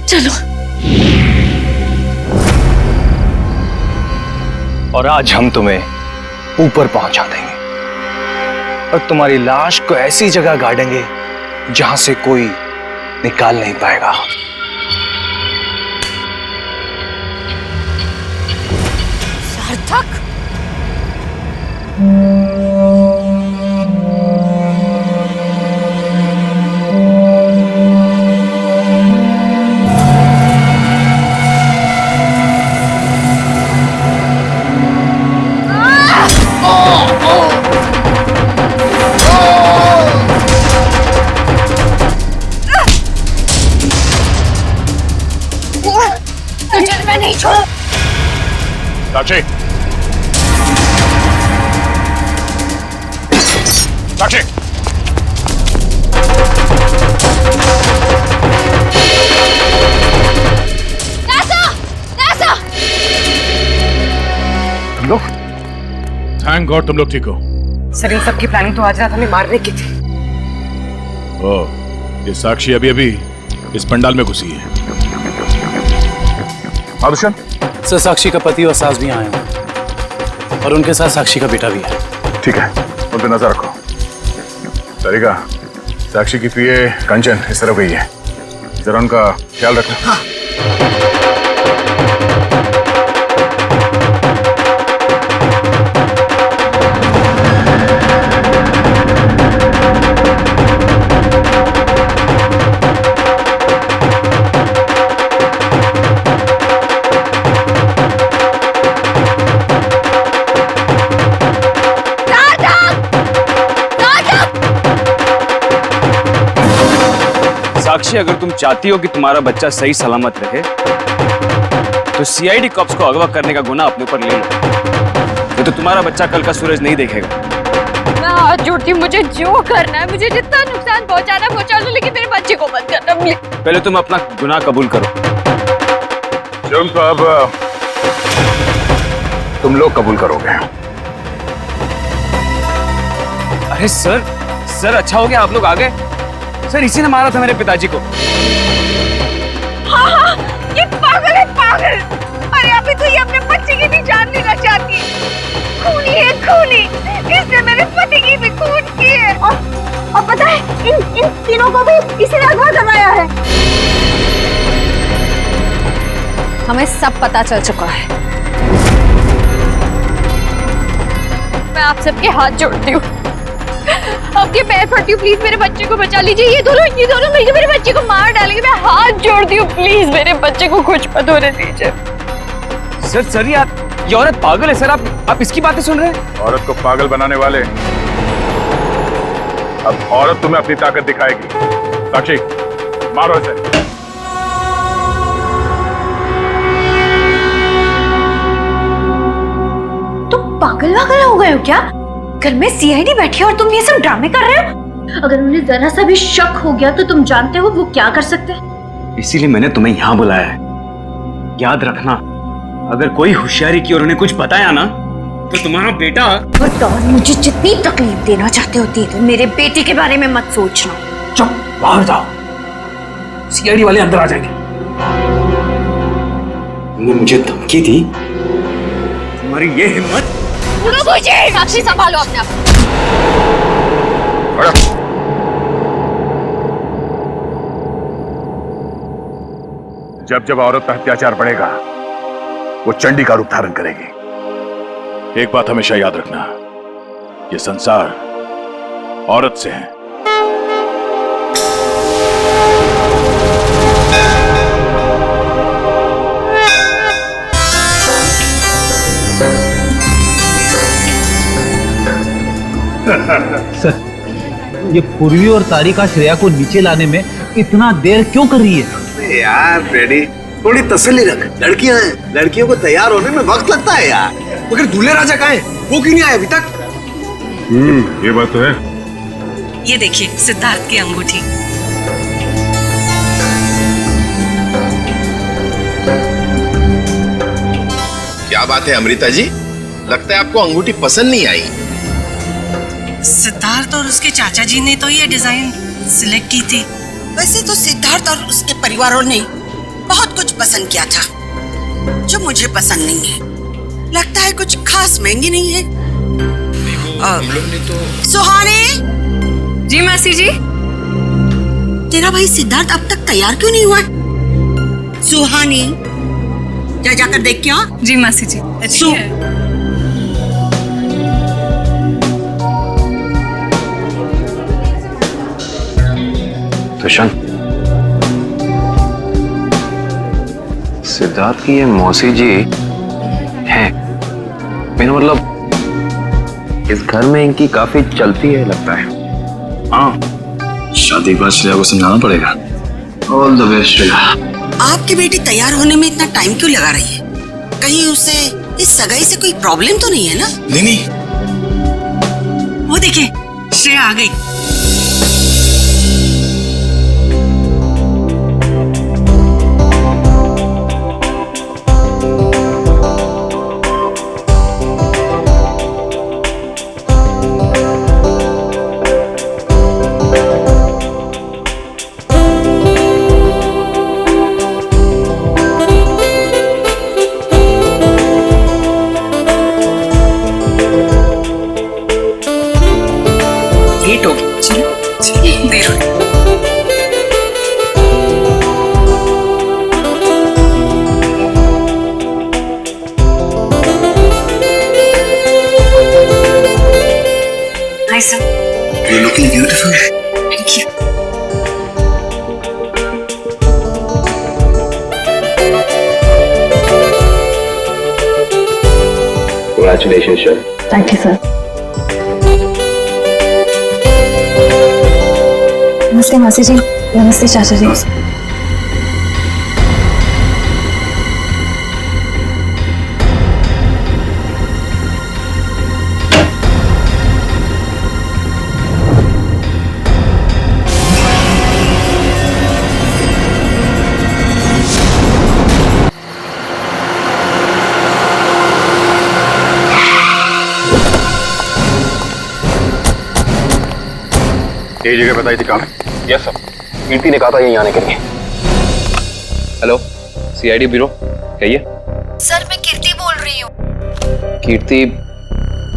चलो। और आज हम तुम्हें ऊपर पहुंचा देंगे और तुम्हारी लाश को ऐसी जगह गाड़ेंगे जहां से कोई निकाल नहीं पाएगा। सार्थक, तुझे मैं नहीं छोड़। साक्षी, साक्षी, तुम लोग? थैंक गॉड तुम लोग ठीक हो। सर, इन सब की प्लानिंग तो आज रात हमें मारने की थी। ओह, ये साक्षी अभी अभी इस पंडाल में घुसी है। दुष्यंत सर, साक्षी का पति और सास भी आए हैं और उनके साथ साक्षी का बेटा भी है। ठीक है, उन पर नजर रखो। तारिका, साक्षी की पीए कंचन इस तरफ गई है, जरा उनका ख्याल रखना। हाँ। साक्षी, अगर तुम चाहती हो कि तुम्हारा बच्चा सही सलामत रहे तो सीआईडी कॉप्स को अगवा करने का गुनाह अपने ऊपर ले लो, नहीं तो तुम्हारा बच्चा कल का सूरज नहीं देखेगा। मैं हाथ जोड़ती हूँ, मुझे जो करना है, मुझे जितना नुकसान पहुंचाना पहुंचा लो, लेकिन मेरे बच्चे को मत करना प्लीज। पहले तुम अपना गुनाह कबूल करो। जुर्म तो अब तुम लोग कबूल करोगे। अरे सर, सर अच्छा हो गया आप लोग आ गए। सर, इसी ने मारा था मेरे पिताजी को। हाँ हाँ, ये पागल है, पागल। अरे अभी तो ये अपने बच्चे की भी जान लेना चाहती है। खूनी है, खूनी। इसने मेरे पति की भी खून की है। और पता है, इन तीनों को भी इसी ने अगवा करवाया है। हमें सब पता चल चुका है। मैं आप सबके हाथ जोड़ती हूँ, आपके पैर पड़ती हूँ, प्लीज मेरे बच्चे को बचा लीजिए। ये दोनों मिलकर मेरे बच्चे को मार डालेंगे। मैं हाथ जोड़ती हूँ, प्लीज मेरे बच्चे को कुछ मत होने दीजिए। सर ये औरत पागल है सर। आप इसकी बातें सुन रहे हैं? औरत को पागल बनाने वाले अब औरत तुम्हें अपनी ताकत दिखाएगी। साक्षी मारो इसे। तुम पागल हो गए हो क्या? घर में सीआईडी बैठी है और तुम ये सब ड्रामे कर रहे हो? अगर उन्हें जरा सा भी शक हो गया तो तुम जानते हो वो क्या कर सकते हैं। इसीलिए मैंने तुम्हें यहाँ बुलाया है। याद रखना, अगर कोई होशियारी की और उन्हें कुछ बताया ना तो तुम्हारा बेटा। और मुझे जितनी तकलीफ देना चाहते होती है मेरे बेटे के बारे में मत सोचना। चुप, बाहर जाओ, सीआईडी वाले अंदर आ जाएंगे। तुमने मुझे धमकी दी, तुम्हारी ये हिम्मत। साक्षी संभालो अपने आप। जब जब औरत पर अत्याचार बढ़ेगा वो चंडी का रूप धारण करेगी। एक बात हमेशा याद रखना, ये संसार औरत से है। सर, ये पूर्वी और तारिका श्रेया को नीचे लाने में इतना देर क्यों कर रही है? यार फ्रेडी, थोड़ी तसल्ली रख। लड़कियां हैं, लड़कियों को तैयार होने में वक्त लगता है यार। मगर दूल्हे राजा कहाँ है? वो क्यों नहीं आया अभी तक? ये बात तो है। ये देखिए सिद्धार्थ की अंगूठी। क्या बात है अमृता जी, लगता है आपको अंगूठी पसंद नहीं आई। सिद्धार्थ और उसके चाचा जी ने तो ये डिजाइन सिलेक्ट की थी। वैसे तो सिद्धार्थ और उसके परिवारों ने बहुत कुछ पसंद किया था जो मुझे पसंद नहीं है। लगता है कुछ खास महंगी नहीं है। हम लोग ने तो। सुहानी जी मासी जी। तेरा भाई सिद्धार्थ अब तक तैयार क्यों नहीं हुआ? सुहानी जाकर देख क्या। जी मासी जी। अच्छी है। दुष्यंत, सिद्धार्थ की ये मौसी जी हैं। मेरा मतलब इस घर में इनकी काफी चलती है लगता है। हाँ, शादी के बाद श्रेया को समझाना पड़ेगा। All the best Shreya. आपकी बेटी तैयार होने में इतना टाइम क्यों लगा रही है? कहीं उसे इस सगाई से कोई प्रॉब्लम तो नहीं है ना? नहीं। वो देखिए श्रेया आ गई। You're looking beautiful. Thank you. Congratulations, sir. Thank you, sir. नमस्ते मासी जी। नमस्ते चाचा जी। ये जगह बताई थी कहाँ? यस सर, कीर्ति ने कहा था यहीं आने के लिए। हेलो, सीआईडी ब्यूरो, कहिए। सर मैं कीर्ति बोल रही हूँ। कीर्ति?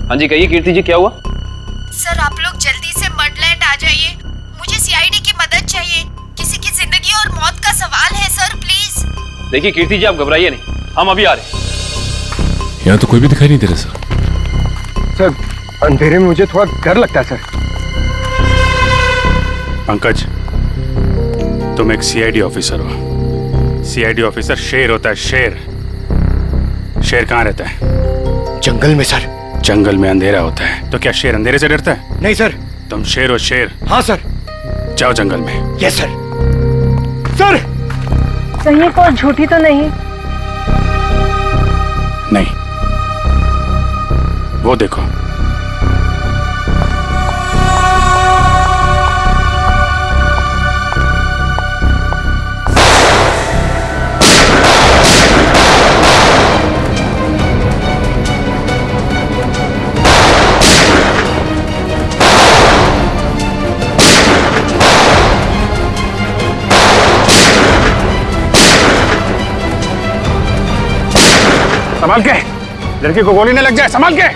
हाँ जी कहिए कीर्ति जी, क्या हुआ? सर आप लोग जल्दी से मडलैंड आ जाइए, मुझे सीआईडी की मदद चाहिए। किसी की जिंदगी और मौत का सवाल है सर, प्लीज। देखिए कीर्ति जी, आप घबराइए नहीं, हम अभी आ रहे हैं। यहाँ तो कोई भी दिखाई नहीं दे रहा सर। सर अंधेरे में मुझे थोड़ा डर लगता है सर। पंकज, तुम एक सीआईडी ऑफिसर हो। सीआईडी ऑफिसर शेर होता है, शेर। शेर कहाँ रहता है? जंगल में सर। जंगल में अंधेरा होता है, तो क्या शेर अंधेरे से डरता है? नहीं सर। तुम शेर हो, शेर। हाँ सर। जाओ जंगल में। Yes sir. सर कहीं कोई झूठी तो नहीं? नहीं, वो देखो। संभाल के, लड़की को गोली न लग जाए, संभाल के।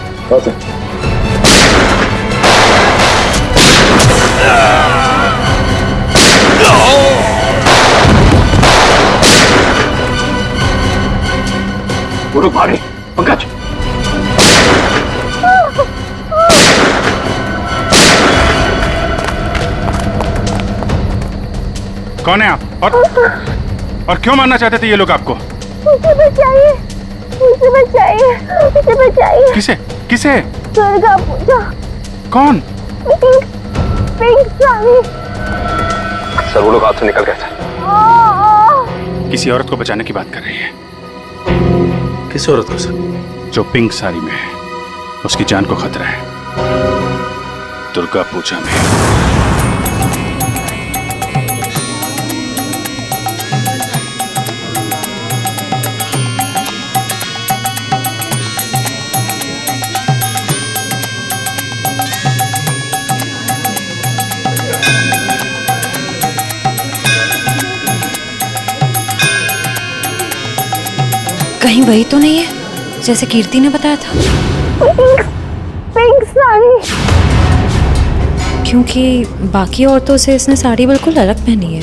गुरु भागे, पंकज। कौन है आप? और क्यों मारना चाहते थे ये लोग आपको? मुझे बचाइए, मुझे बचाइए, मुझे बचाइए। किसे? किसे? दुर्गा पूजा। कौन? पिंक साड़ी। सर वो लोग हाथ से निकल गए थे। किसी औरत को बचाने की बात कर रही है। किस औरत को सर? जो पिंक साड़ी में है, उसकी जान को खतरा है। दुर्गा पूजा में। कहीं वही तो नहीं है जैसे कीर्ति ने बताया था? पिंक साड़ी। क्योंकि बाकी औरतों से इसने साड़ी बिल्कुल अलग पहनी है।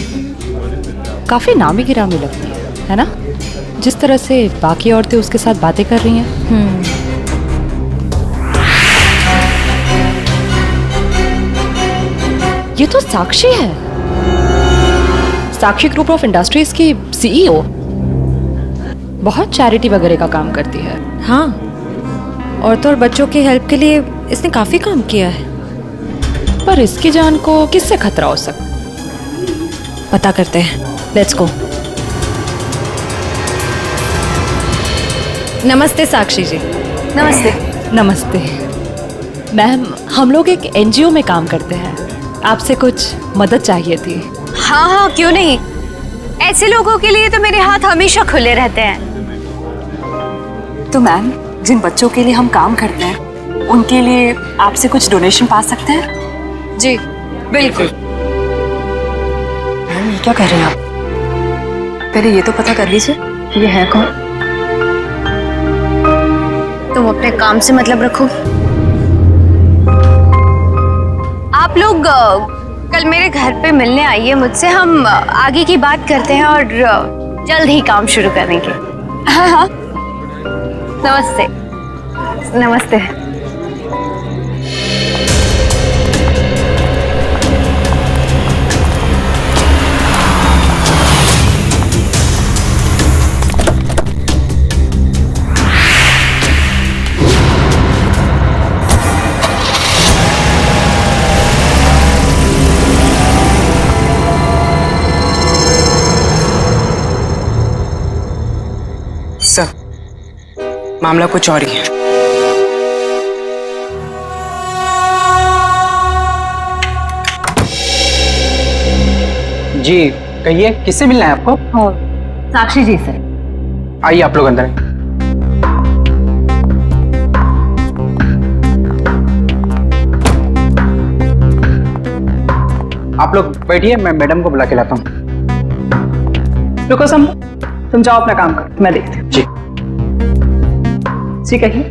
काफी नामी गिरामी लगती है ना? जिस तरह से बाकी औरतें उसके साथ बातें कर रही हैं। ये तो साक्षी है, साक्षी ग्रुप ऑफ इंडस्ट्रीज की सीईओ। बहुत चैरिटी वगैरह का काम करती है। हाँ, औरतों और बच्चों की हेल्प के लिए इसने काफी काम किया है। पर इसकी जान को किससे खतरा हो सकता? पता करते हैं, लेट्स गो। नमस्ते साक्षी जी। नमस्ते। नमस्ते मैम, हम लोग एक एनजीओ में काम करते हैं, आपसे कुछ मदद चाहिए थी। हाँ हाँ, क्यों नहीं। ऐसे लोगों के लिए तो मेरे हाथ हमेशा खुले रहते हैं। तो मैम, जिन बच्चों के लिए हम काम करते हैं उनके लिए आपसे कुछ डोनेशन पा सकते हैं? जी बिल्कुल। मैम ये क्या कर रहे हैं आप? पहले ये तो पता कर लीजिए कि ये है कौन। तुम अपने काम से मतलब रखो। आप लोग कल मेरे घर पे मिलने आइए मुझसे, हम आगे की बात करते हैं और जल्द ही काम शुरू करेंगे। हाँ हाँ, नमस्ते। नमस्ते। सर, मामला कुछ और ही है। जी कहिए, किससे मिलना है आपको? साक्षी जी से। आइए आप लोग अंदर। आप लोग बैठिए, मैं मैडम को बुला के लाता हूँ। रुको सम, तुम जाओ अपना काम करो, मैं देखती हूँ। जी जी कहिए।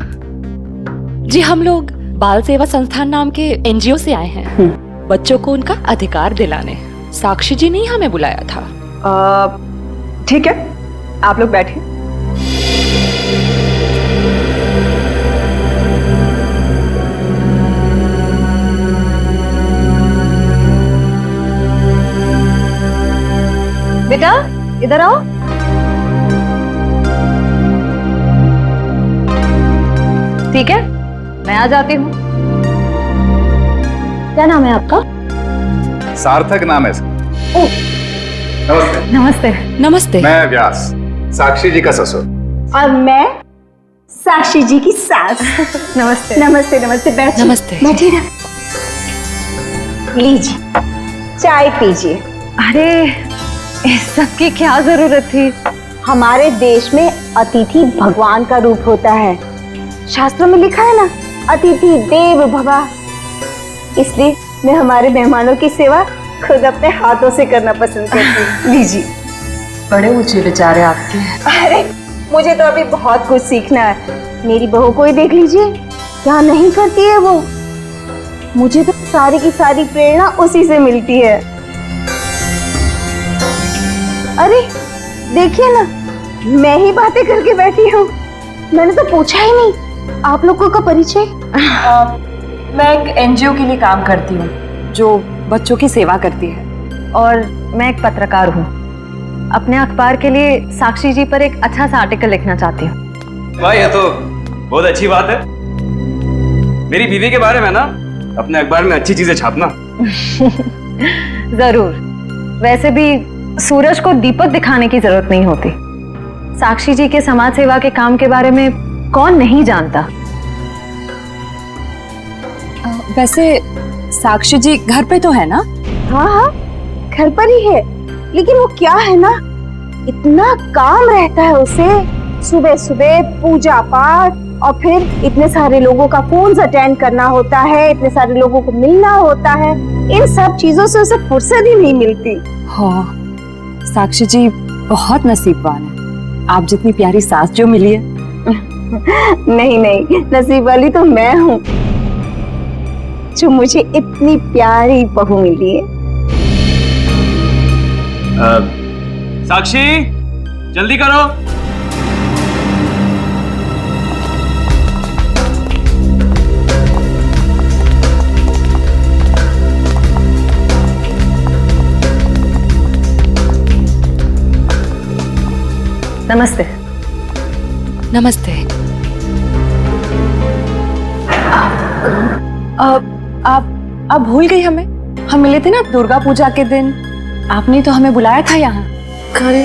जी हम लोग बाल सेवा संस्थान नाम के एनजीओ से आए हैं, बच्चों को उनका अधिकार दिलाने। साक्षी जी ने हमें बुलाया था। ठीक है, आप लोग बैठे। बेटा इधर आओ। ठीक है, मैं आ जाती हूँ। क्या नाम है आपका? सार्थक नाम है इसका। नमस्ते। नमस्ते। नमस्ते। मैं व्यास, साक्षी जी का ससुर। और मैं साक्षी जी की सास। नमस्ते। नमस्ते नमस्ते, बैठिए। नमस्ते। बैठिए ना, लीजिए चाय पीजिए। अरे इस सब की क्या जरूरत थी? हमारे देश में अतिथि भगवान का रूप होता है। शास्त्रों में लिखा है ना, अतिथि देव भव। इसलिए मैं हमारे मेहमानों की सेवा खुद अपने हाथों से करना पसंद करती हूँ। लीजिए। बड़े ऊंचे विचार है आपके। अरे मुझे तो अभी बहुत कुछ सीखना है। मेरी बहू को ही देख लीजिए, क्या नहीं करती है वो। मुझे तो सारी की सारी प्रेरणा उसी से मिलती है। अरे देखिए ना, मैं ही बातें करके बैठी हूँ। मैंने तो पूछा ही नहीं आप लोगों का परिचय। मैं एक एनजीओ के लिए काम करती हूँ जो बच्चों की सेवा करती है, और मैं एक पत्रकार हूँ। अपने अखबार के लिए साक्षी जी पर एक अच्छा सा आर्टिकल लिखना चाहती हूँ। वाह, ये तो बहुत अच्छी बात है। मेरी बीवी के बारे में ना अपने अखबार में अच्छी चीजें छापना। जरूर। वैसे भी सूरज को दीपक दिखाने की जरूरत नहीं होती। साक्षी जी के समाज सेवा के काम के बारे में कौन नहीं जानता। वैसे साक्षी जी घर पे तो है ना? हाँ हाँ, घर पर ही है। लेकिन वो क्या है ना, इतना काम रहता है उसे। सुबह सुबह पूजा पाठ, और फिर इतने सारे लोगों का फोन अटेंड करना होता है, इतने सारे लोगों को मिलना होता है। इन सब चीजों से उसे फुर्सत ही नहीं मिलती। हाँ, साक्षी जी बहुत नसीबवान है। आप जितनी प्यारी सास जो मिली है। नहीं नहीं, नसीब वाली तो मैं हूँ जो मुझे इतनी प्यारी बहू मिली है। साक्षी जल्दी करो। नमस्ते। नमस्ते। आप भूल गई हमें? हम मिले थे ना दुर्गा पूजा के दिन। आपने तो हमें बुलाया था यहाँ। अरे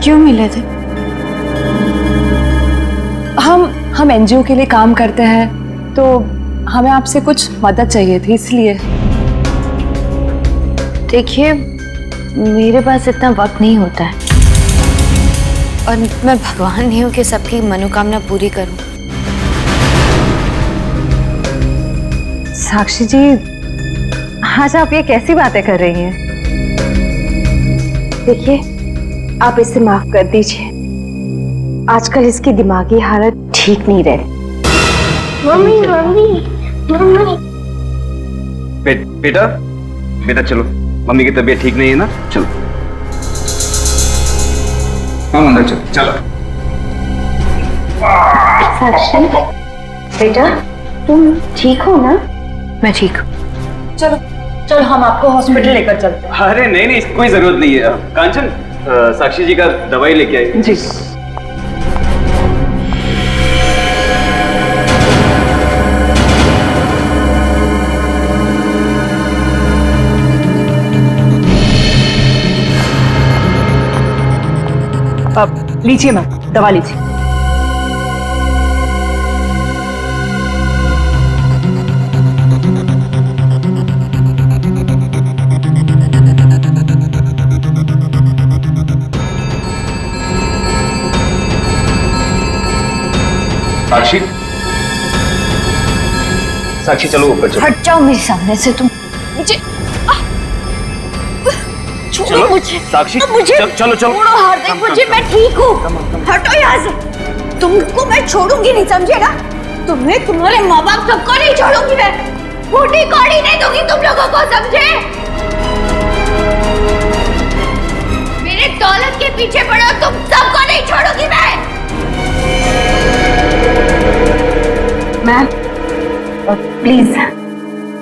क्यों मिले थे? हम एनजीओ के लिए काम करते हैं, तो हमें आपसे कुछ मदद चाहिए थी, इसलिए। देखिए, मेरे पास इतना वक्त नहीं होता है, और मैं भगवान नहीं हूँ कि सबकी मनोकामना पूरी करूं। साक्षी जी, आज आप ये कैसी बातें कर रही हैं? देखिए, आप इसे माफ कर दीजिए। आजकल इसकी दिमागी हालत ठीक नहीं रहती। Mummy mummy mummy. बेटा बेटा चलो, मम्मी की तबीयत ठीक नहीं है ना, चलो। हम अंदर चलो। चलो साक्षी बेटा, तुम ठीक हो ना? मैं ठीक हूँ। चलो चलो, हम आपको हॉस्पिटल लेकर चलते हैं। अरे नहीं नहीं, कोई जरूरत नहीं है। कांचन, साक्षी जी का दवाई लेके आई। जी। अब लीजिए मैम, दवा लीजिए। साक्षी, साक्षी चलो ऊपर चलो। हट जाओ मेरे सामने से तुम। मुझे छोड़ो, मुझे साक्षी, मुझे चलो चलो। छोड़ो हार्दिक, मुझे, मैं ठीक हूँ। हटो यहाँ से। तुमको मैं छोड़ूंगी नहीं, समझे ना? तुम्हें, तुम्हारे माँ बाप सबको नहीं छोड़ूंगी मैं। फूटी कौड़ी नहीं दूंगी तुम लोगों को, समझे? मेरे पीछे पड़ो, तुम सबको नहीं छोड़ूंगी मैं। मैम प्लीज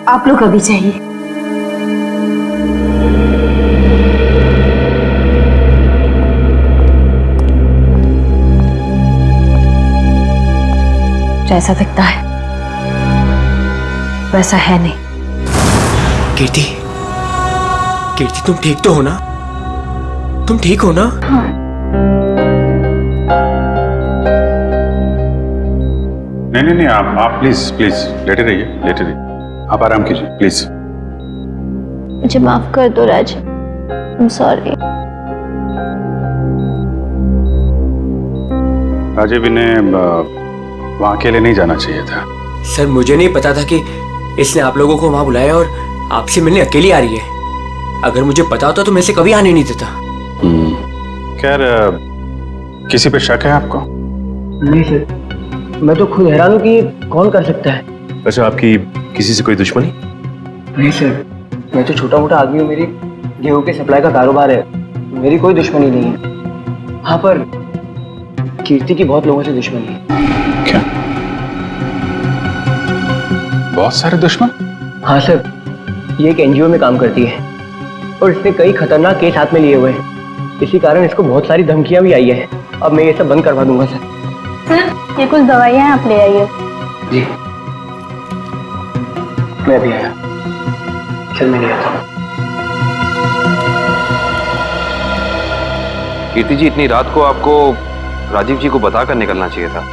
आप लोग अभी चाहिए। जैसा दिखता है वैसा है नहीं। कीर्ति, कीर्ति तुम ठीक तो हो ना? तुम ठीक हो ना? हाँ। नहीं, आप प्लीज लेटे रहिए। आप आराम कीजिए प्लीज। मुझे माफ कर दो राज, आई एम सॉरी। राजीव, इन्हें वहां अकेले नहीं जाना चाहिए था। सर मुझे नहीं पता था कि इसने आप लोगों को वहां बुलाया और आपसे मिलने अकेली आ रही है। अगर मुझे पता होता तो मैं इसे कभी आने नहीं देता। खैर, किसी पे शक है आपको? नहीं सर, मैं तो खुद हैरान हूँ कि कौन कर सकता है। अच्छा, आपकी किसी से कोई दुश्मनी? नहीं सर, मैं तो छोटा मोटा आदमी हूँ। मेरी गेहूं के सप्लाई का कारोबार है, मेरी कोई दुश्मनी नहीं है। हाँ, पर कीर्ति की बहुत लोगों से दुश्मनी है। क्या? बहुत सारे दुश्मन? हाँ सर, ये एक एनजीओ में काम करती है और इसने कई खतरनाक केस हाथ में लिए हुए हैं। इसी कारण इसको बहुत सारी धमकियां भी आई है। अब मैं ये सब बंद करवा दूंगा सर। सर ये कुछ दवाइयाँ आप ले आइए। जी, मैं भी आया। चल मैं ले आता हूँ। कीर्ति जी, इतनी रात को आपको राजीव जी को बता कर निकलना चाहिए था।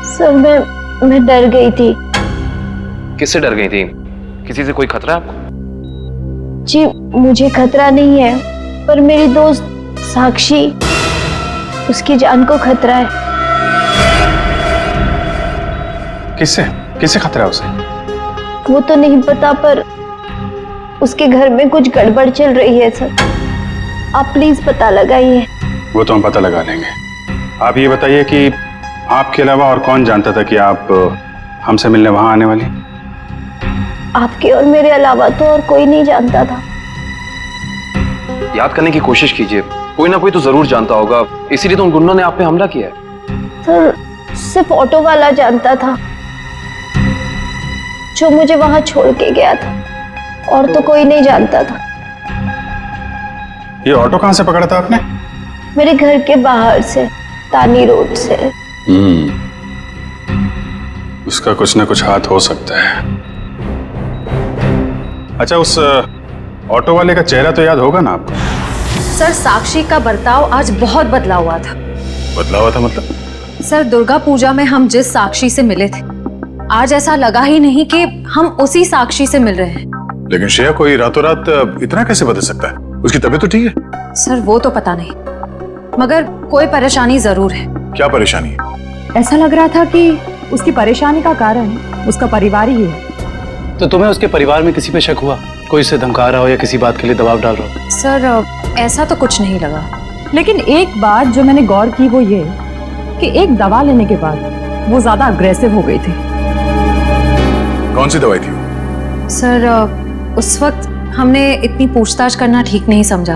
सर मैं डर गई थी। किससे डर गई थी? किसी से कोई खतरा है आपको? जी मुझे खतरा नहीं है, पर मेरी दोस्त साक्षी, उसकी जान को खतरा है। किससे खतरा है उसे? वो तो नहीं पता, पर उसके घर में कुछ गड़बड़ चल रही है सर। आप प्लीज पता लगाइए। वो तो हम पता लगा लेंगे। आप ये बताइए कि आपके अलावा और कौन जानता था कि आप हमसे मिलने वहां आने वाली? आपके और मेरे अलावा तो और कोई नहीं जानता था। याद करने की कोशिश कीजिए, कोई ना कोई तो जरूर जानता होगा, इसीलिए तो उन गुंडों ने आप पे हमला किया है। सर सिर्फ ऑटो वाला जानता था, जो मुझे वहां छोड़ के गया था, और तो कोई नहीं जानता था। ये ऑटो कहां से पकड़ा था आपने? मेरे घर के बाहर से, तानी रोड से। उसका कुछ ना कुछ हाथ हो सकता है। अच्छा, उस ऑटो वाले का चेहरा तो याद होगा ना आपको? सर साक्षी का बर्ताव आज बहुत बदला हुआ था। बदला हुआ था मतलब? सर दुर्गा पूजा में हम जिस साक्षी से मिले थे, आज ऐसा लगा ही नहीं कि हम उसी साक्षी से मिल रहे हैं। लेकिन श्रेया, कोई रातों रात इतना कैसे बदल सकता है? उसकी तबीयत तो ठीक है? सर वो तो पता नहीं, मगर कोई परेशानी जरूर है। क्या परेशानी है? ऐसा लग रहा था कि उसकी परेशानी का कारण उसका परिवार ही है। तो तुम्हें उसके परिवार में किसी पे शक हुआ? कोई उसे धमका रहा हो या किसी बात के लिए दबाव डाल रहा हो? सर ऐसा तो कुछ नहीं लगा, लेकिन एक बात जो मैंने गौर की वो ये कि एक दवा लेने के बाद वो ज्यादा अग्रेसिव हो गई थी। कौन सी दवाई थी? सर उस वक्त हमने इतनी पूछताछ करना ठीक नहीं समझा,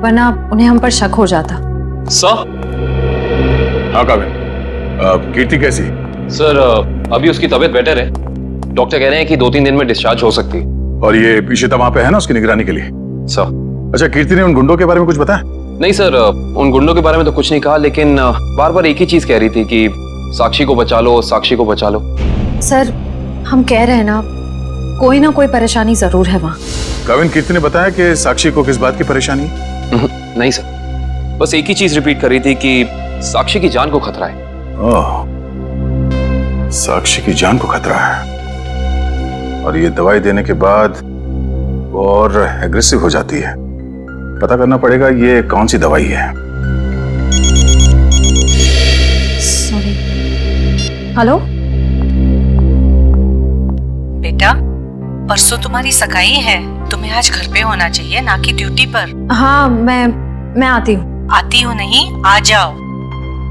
वरना उन्हें हम पर शक हो जाता। सर? हाँ काबिल, कीर्ति कैसी? सर अभी उसकी तबीयत बेटर है, डॉक्टर कह रहे हैं कि 2-3 दिन में डिस्चार्ज हो सकती है। और ये इशिता वहां पे है ना उसकी निगरानी के लिए? सर। अच्छा, कीर्ति ने उन गुंडों के बारे में कुछ बताया? नहीं सर, उन गुंडों के बारे में तो कुछ नहीं कहा, लेकिन बार बार एक ही चीज कह रही थी कि साक्षी को बचा लो, साक्षी को बचा लो। सर हम कह रहे हैं ना, कोई ना कोई परेशानी जरूर है वहाँ। काविन, कीर्ति ने बताया कि साक्षी को किस बात की परेशानी? नहीं सर, बस एक ही चीज रिपीट कर रही थी कि साक्षी की जान को खतरा है। ओह, साक्षी की जान को खतरा है, और ये दवाई देने के बाद वो और एग्रेसिव हो जाती है। पता करना पड़ेगा ये कौन सी दवाई है। सॉरी। हेलो बेटा, परसों तुम्हारी सगाई है, तुम्हें आज घर पे होना चाहिए, ना कि ड्यूटी पर। हाँ मैं आती हूँ। आती हूँ नहीं, आ जाओ।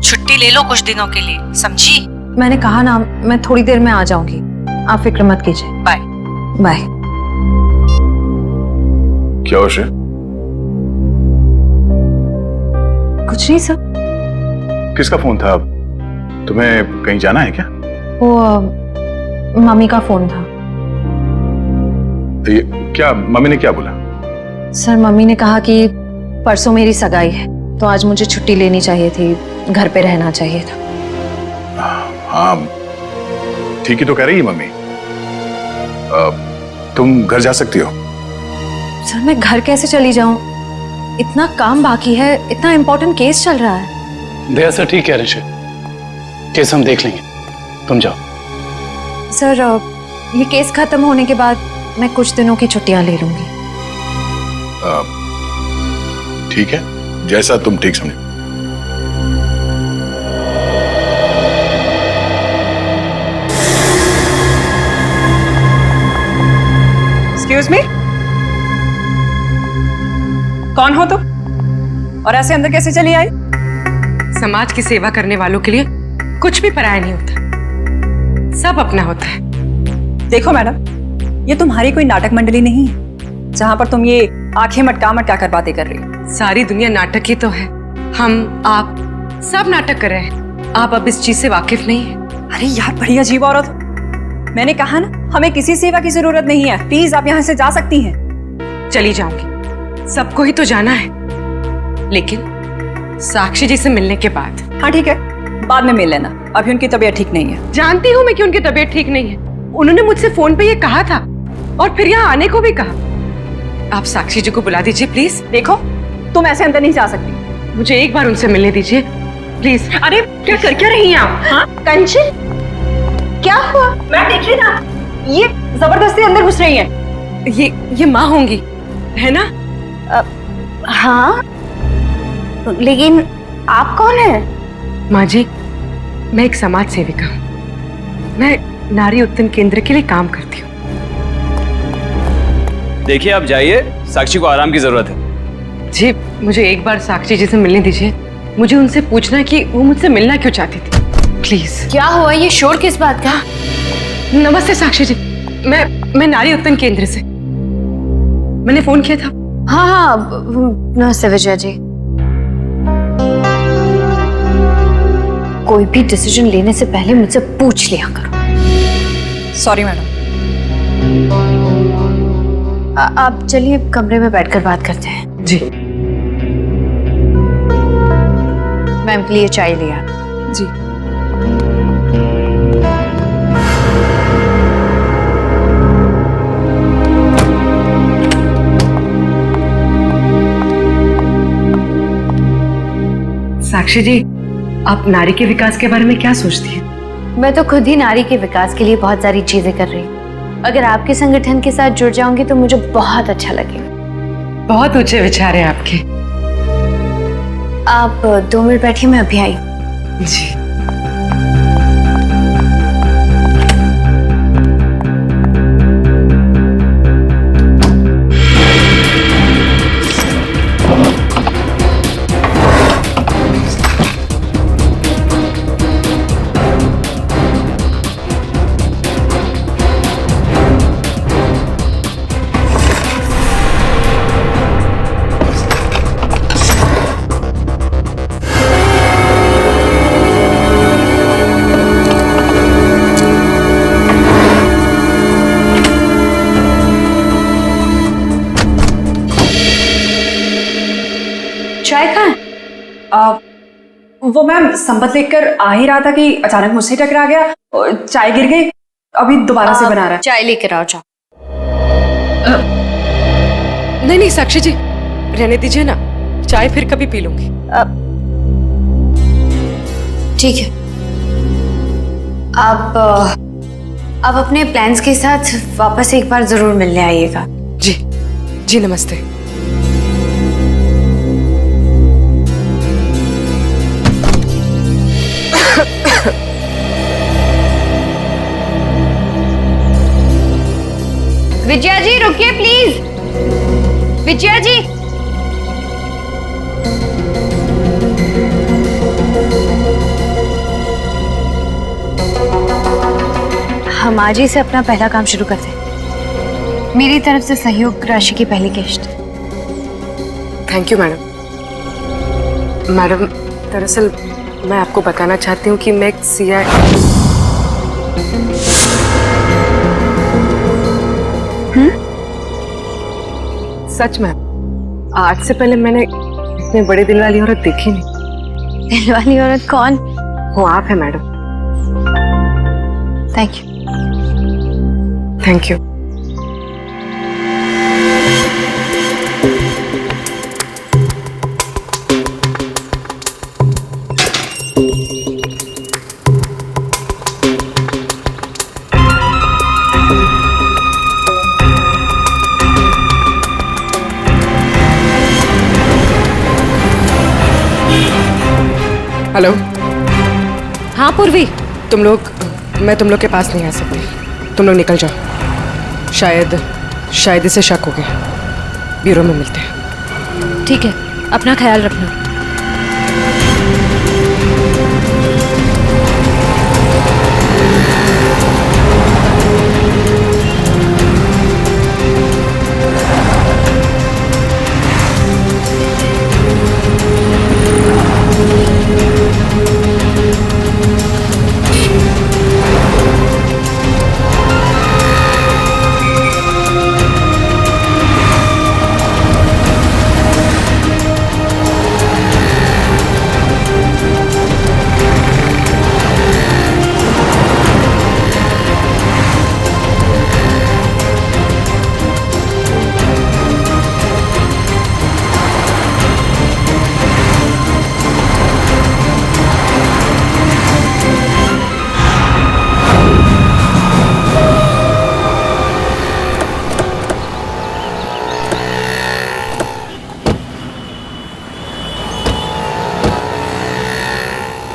छुट्टी ले लो कुछ दिनों के लिए, समझी? मैंने कहा ना, मैं थोड़ी देर में आ जाऊंगी, आप फिक्र मत कीजिए। Bye bye. क्या हो श्रेया? कुछ नहीं सर। किसका फोन था? तुम्हें कहीं जाना है क्या? वो मम्मी का फोन था। ये क्या, मम्मी ने क्या बोला? सर मम्मी ने कहा कि परसों मेरी सगाई है तो आज मुझे छुट्टी लेनी चाहिए थी, घर पे रहना चाहिए था। हाँ ठीक ही तो कह रही है मम्मी। तुम घर जा सकती हो। सर मैं घर कैसे चली जाऊं? इतना काम बाकी है, इतना इम्पोर्टेंट केस चल रहा है। दया सर ठीक है ऋषि, केस हम देख लेंगे, तुम जाओ। सर ये केस खत्म होने के बाद मैं कुछ दिनों की छुट्टियां ले लूंगी। ठीक है, जैसा तुम ठीक समझो। एक्सक्यूज मी, कौन हो तुम और ऐसे अंदर कैसे चली आई? समाज की सेवा करने वालों के लिए कुछ भी पराया नहीं होता, सब अपना होता है। देखो मैडम, ये तुम्हारी कोई नाटक मंडली नहीं है जहां पर तुम ये आंखें मटका मटका कर बातें कर रही हो। सारी दुनिया नाटक ही तो है, हम आप सब नाटक कर रहे हैं। आप अब इस चीज से वाकिफ नहीं है। अरे यार बड़ी अजीब औरत। मैंने कहा ना, हमें किसी सेवा की जरूरत नहीं है, प्लीज आप यहाँ से जा सकती हैं। चली जाऊंगी, सबको ही तो जाना है, लेकिन साक्षी जी से मिलने के बाद। हाँ ठीक है, बाद में मिल लेना, अभी उनकी तबीयत ठीक नहीं है। जानती हूँ मैं कि उनकी तबीयत ठीक नहीं है, उन्होंने मुझसे फोन पे ये कहा था और फिर यहाँ आने को भी कहा। आप साक्षी जी को बुला दीजिए प्लीज। देखो तुम ऐसे अंदर नहीं जा सकती, मुझे एक बार उनसे मिलने दीजिए प्लीज। अरे क्या कर क्या रही हैं आप? हाँ कंचन क्या हुआ? मैं देखिए ना, ये जबरदस्ती अंदर घुस रही हैं। ये माँ होंगी है ना? हाँ, लेकिन आप कौन हैं? माँ जी, मैं एक समाज सेविका हूँ, मैं नारी उत्थान केंद्र के लिए काम करती हूँ। देखिए आप जाइए, साक्षी को आराम की जरूरत है। जी मुझे एक बार साक्षी जी से मिलने दीजिए, मुझे उनसे पूछना है कि वो मुझसे मिलना क्यों चाहती थी, प्लीज। क्या हुआ? ये शोर किस बात का? नमस्ते साक्षी जी, मैं नारी उत्थान केंद्र से, मैंने फोन किया था। हाँ हाँ नमस्ते विजया जी। कोई भी डिसीजन लेने से पहले मुझसे पूछ लिया करो। Sorry madam. आप चलिए कमरे में बैठकर बात करते हैं। जी। मैम के लिए चाय लिया। जी। साक्षी जी, आप नारी के विकास के बारे में क्या सोचती हैं? मैं तो खुद ही नारी के विकास के लिए बहुत सारी चीजें कर रही हूँ। अगर आपके संगठन के साथ जुड़ जाऊंगी तो मुझे बहुत अच्छा लगेगा। बहुत ऊंचे विचार है आपके। आप 2 मिनट बैठिए, मैं अभी आई। जी। चाय कहाँ है? वो मैम संपत लेकर आ ही रहा था कि अचानक मुझसे टकरा गया, चाय गिर गई, अभी दोबारा से बना रहा है। चाय लेकर आओ। जाओ। नहीं नहीं साक्षी जी, रहने दीजिए ना, चाय फिर कभी पी लूंगी। ठीक है, अब अपने प्लान्स के साथ वापस एक बार जरूर मिलने आइएगा। जी जी, नमस्ते। विजया जी रुकिए प्लीज। विजया जी, हम आज ही से अपना पहला काम शुरू करते हैं। मेरी तरफ से सहयोग राशि की पहली किश्त। Thank you madam. मैडम, दरअसल मैं आपको बताना चाहती हूँ कि मैं एक सीआई। सच में आज से पहले मैंने इतने बड़े दिल वाली औरत देखी नहीं। दिल वाली औरत कौन? वो आप है madam. Thank you. Thank you. Hello. हाँ पूर्वी। तुम लोग, मैं तुम लोग के पास नहीं आ सकती, तुम लोग निकल जाओ। शायद इसे शक हो गया। ब्यूरो में मिलते हैं। ठीक है, अपना ख्याल रखना।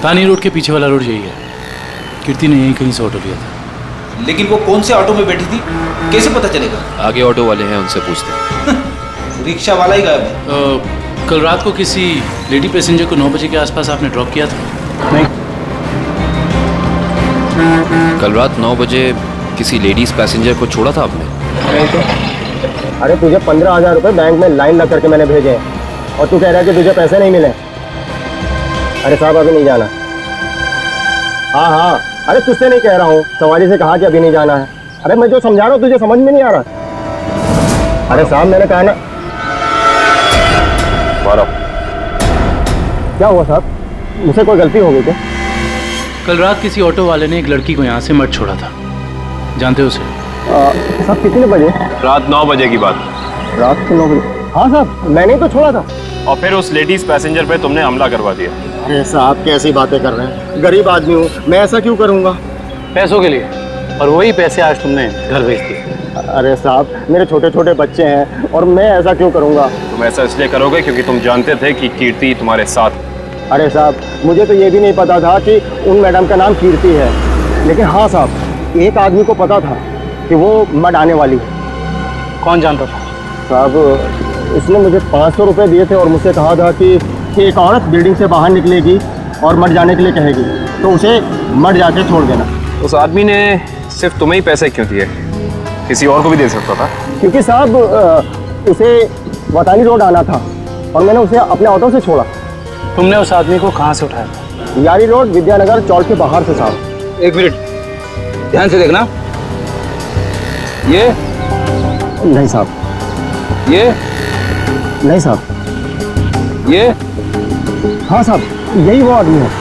तानी रोड के पीछे वाला रोड यही है। कीर्ति ने यहीं कहीं से ऑटो लिया था। लेकिन वो कौन से ऑटो में बैठी थी, कैसे पता चलेगा? आगे ऑटो वाले हैं, उनसे पूछते हैं। रिक्शा वाला ही गायब है। कल रात को किसी लेडी पैसेंजर को 9 बजे के आसपास आपने ड्रॉप किया था? नहीं। कल रात 9 बजे किसी लेडीज पैसेंजर को छोड़ा था आपने? नहीं तो। अरे तुझे 15,000 रुपए बैंक में लाइन लग करके मैंने भेजे हैं और तू कह रहा है कि तुझे पैसे नहीं मिले। अरे साहब अभी नहीं जाना। हाँ, अरे तुझसे नहीं कह रहा हूँ, सवारी से कहा कि अभी नहीं जाना है। अरे मैं जो समझा रहा हूँ तुझे समझ में नहीं आ रहा। अरे साहब मैंने कहा ना। क्या हुआ साहब, मुझसे कोई गलती हो गई क्या? कल रात किसी ऑटो वाले ने एक लड़की को यहाँ से मत छोड़ा था, जानते हो उसे? साहब कितने बजे? रात 9 बजे की बात। रात के 9 बजे? हाँ साहब मैंने तो छोड़ा था। और फिर उस लेडीज पैसेंजर पे तुमने हमला करवा दिया। अरे साहब कैसी बातें कर रहे हैं, गरीब आदमी हूँ मैं, ऐसा क्यों करूँगा? पैसों के लिए, और वही पैसे आज तुमने घर भेज दिए। अरे साहब मेरे छोटे छोटे बच्चे हैं और मैं ऐसा क्यों करूँगा? तुम ऐसा इसलिए करोगे क्योंकि तुम जानते थे कि कीर्ति तुम्हारे साथ। अरे साहब मुझे तो ये भी नहीं पता था कि उन मैडम का नाम कीर्ति है, लेकिन हाँ साहब एक आदमी को पता था कि वो मड आने वाली है। कौन जानता था? साहब उसने मुझे 500 रुपये दिए थे और मुझसे कहा था कि एक औरत बिल्डिंग से बाहर निकलेगी और मड जाने के लिए कहेगी, तो उसे मड जाके छोड़ देना। उस आदमी ने सिर्फ तुम्हें ही पैसे क्यों दिए, किसी और को भी दे सकता था? क्योंकि साहब उसे वतानी रोड आना था और मैंने उसे अपने ऑटो से छोड़ा। तुमने उस आदमी को कहाँ से उठाया था? यारी रोड विद्यानगर चौक के बाहर से साहब। एक मिनट ध्यान से देखना। ये नहीं साहब। ये नहीं साहब। ये हाँ साहब यही वो आदमी है।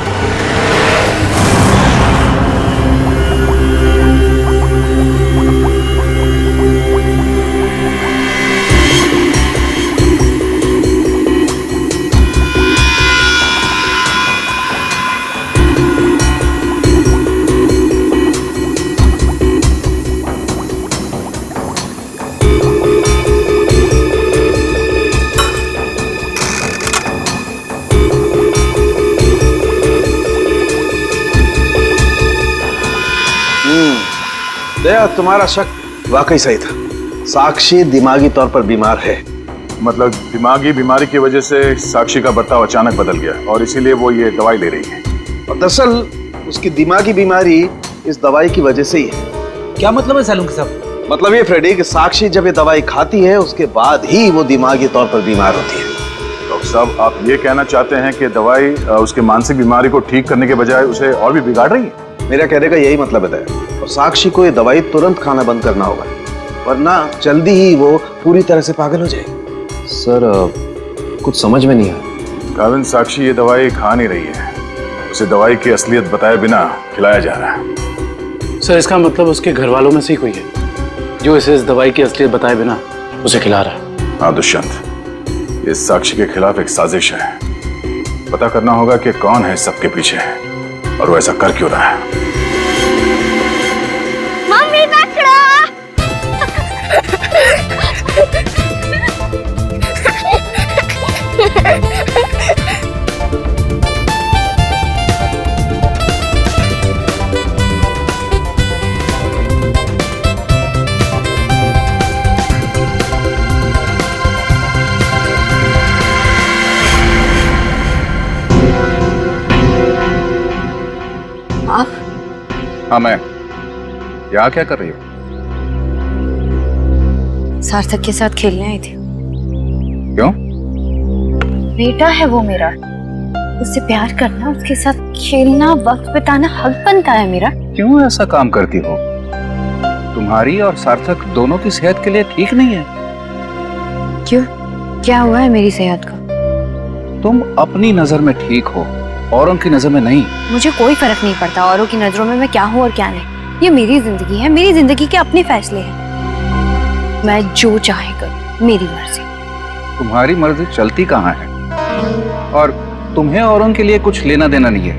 दया तुम्हारा शक वाकई सही था, साक्षी दिमागी तौर पर बीमार है। मतलब दिमागी बीमारी की वजह से साक्षी का बर्ताव अचानक बदल गया और इसीलिए वो ये दवाई ले रही है। और दरअसल उसकी दिमागी बीमारी इस दवाई की वजह से ही है। क्या मतलब है सालुंकी साहब? मतलब ये फ्रेडी कि साक्षी जब ये दवाई खाती है उसके बाद ही वो दिमागी तौर पर बीमार होती है। डॉक्टर साहब, आप ये कहना चाहते हैं कि दवाई उसके मानसिक बीमारी को ठीक करने के बजाय उसे और भी बिगाड़ रही है? मेरा कहने का यही मतलब है। और साक्षी को ये दवाई तुरंत खाना बंद करना होगा, वरना जल्दी ही वो पूरी तरह से पागल हो जाएगी। सर कुछ समझ में नहीं आया। काविन, साक्षी ये दवाई खा नहीं रही है, उसे दवाई की असलियत बताए बिना खिलाया जा रहा है। सर इसका मतलब उसके घर वालों में से ही कोई है जो इसे इस दवाई की असलियत बताए बिना उसे खिला रहा है। हाँ दुष्यंत, ये साक्षी के खिलाफ एक साजिश है। पता करना होगा कि कौन है सबके पीछे और वो ऐसा कर क्यों रहा है। मम्मी नखरा। हाँ मैं। यहाँ क्या कर रही हो? सार्थक के साथ खेलने आई थी। क्यों? बेटा है वो मेरा, उससे प्यार करना, उसके साथ खेलना, वक्त बिताना हक बनता है मेरा। क्यों ऐसा काम करती हो? तुम्हारी और सार्थक दोनों की सेहत के लिए ठीक नहीं है। क्यों, क्या हुआ है मेरी सेहत को? तुम अपनी नजर में ठीक हो, औरों की नजर में नहीं। मुझे कोई फर्क नहीं पड़ता औरों की नजरों में मैं क्या हूँ और क्या नहीं। ये मेरी जिंदगी है, मेरी जिंदगी के अपने फैसले हैं। मैं जो चाहे करूँ, मेरी मर्जी। तुम्हारी मर्जी चलती कहाँ है? और तुम्हें औरों के लिए कुछ लेना देना नहीं है,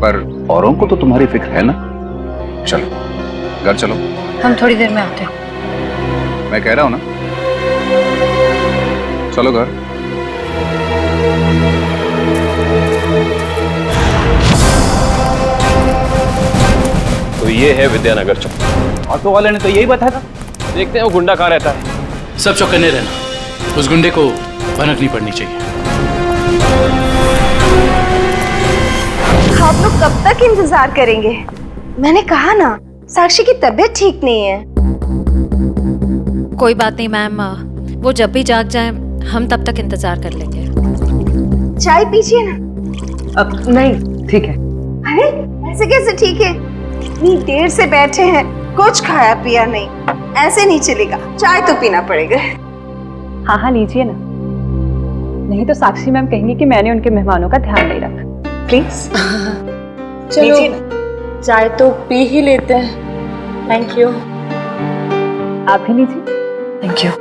पर औरों को तो तुम्हारी फिक्र है ना। चलो घर चलो। हम थोड़ी देर में आते हैं। मैं कह रहा हूँ ना, चलो घर। तो ये है विद्यानगर चौक। ऑटो वाले ने तो यही बताया था। देखते हैं वो गुंडा कहाँ रहता है। सब चौकन्ने रहना, उस गुंडे को भनक नहीं पड़नी चाहिए। आप लोग कब तक इंतजार करेंगे? मैंने कहा ना, साक्षी की तबीयत ठीक नहीं है। कोई बात नहीं मैम, वो जब भी जाग जाए हम तब तक इंतजार कर लेंगे। चाय पीजिए ना। अब नहीं, ठीक है। अरे ऐसे कैसे ठीक है? इतनी देर से बैठे हैं, कुछ खाया पिया नहीं, ऐसे नहीं चलेगा, चाय तो पीना पड़ेगा। हाँ हाँ लीजिए ना, नहीं तो साक्षी मैम कहेंगी कि मैंने उनके मेहमानों का ध्यान नहीं रखा। प्लीज चलो चाय तो पी ही लेते हैं। Thank you. आप भी लीजिए। Thank you.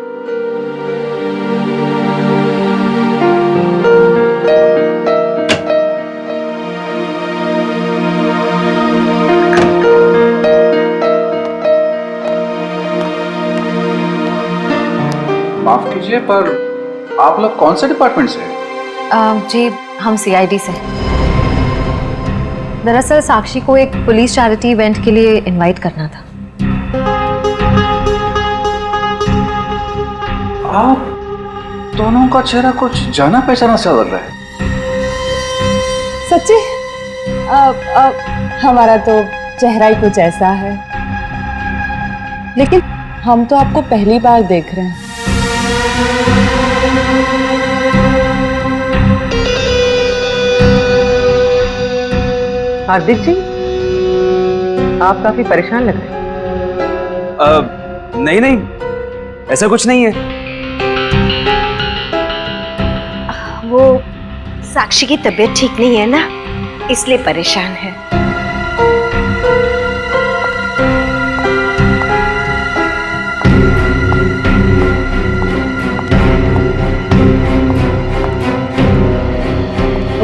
माफ कीजिए, पर आप लोग कौन से डिपार्टमेंट से हैं? जी हम सीआईडी से। दरअसल साक्षी को एक पुलिस चैरिटी इवेंट के लिए इनवाइट करना था। आप दोनों का चेहरा कुछ जाना पहचाना सा लग रहा है। सच्ची? हमारा तो चेहरा ही कुछ ऐसा है, लेकिन हम तो आपको पहली बार देख रहे हैं। हार्दिक जी, आप काफी परेशान लग रहे हैं। नहीं नहीं, ऐसा कुछ नहीं है। वो साक्षी की तबीयत ठीक नहीं है ना, इसलिए परेशान है।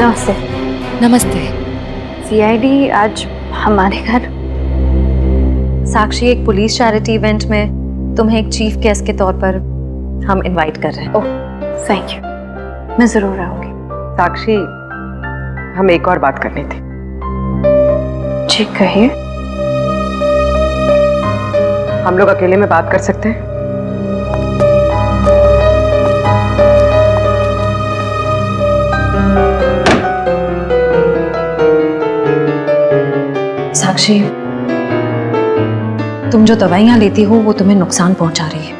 नमस्ते। नमस्ते। सीआईडी आज हमारे घर। साक्षी, एक पुलिस चैरिटी इवेंट में तुम्हें एक चीफ गेस्ट के तौर पर हम इनवाइट कर रहे हैं। ओह थैंक यू, मैं जरूर आऊंगी। साक्षी, हम एक और बात करनी थी। जी कहिए। हम लोग अकेले में बात कर सकते हैं? साक्षी, तुम जो दवाइयां लेती हो वो तुम्हें नुकसान पहुंचा रही है।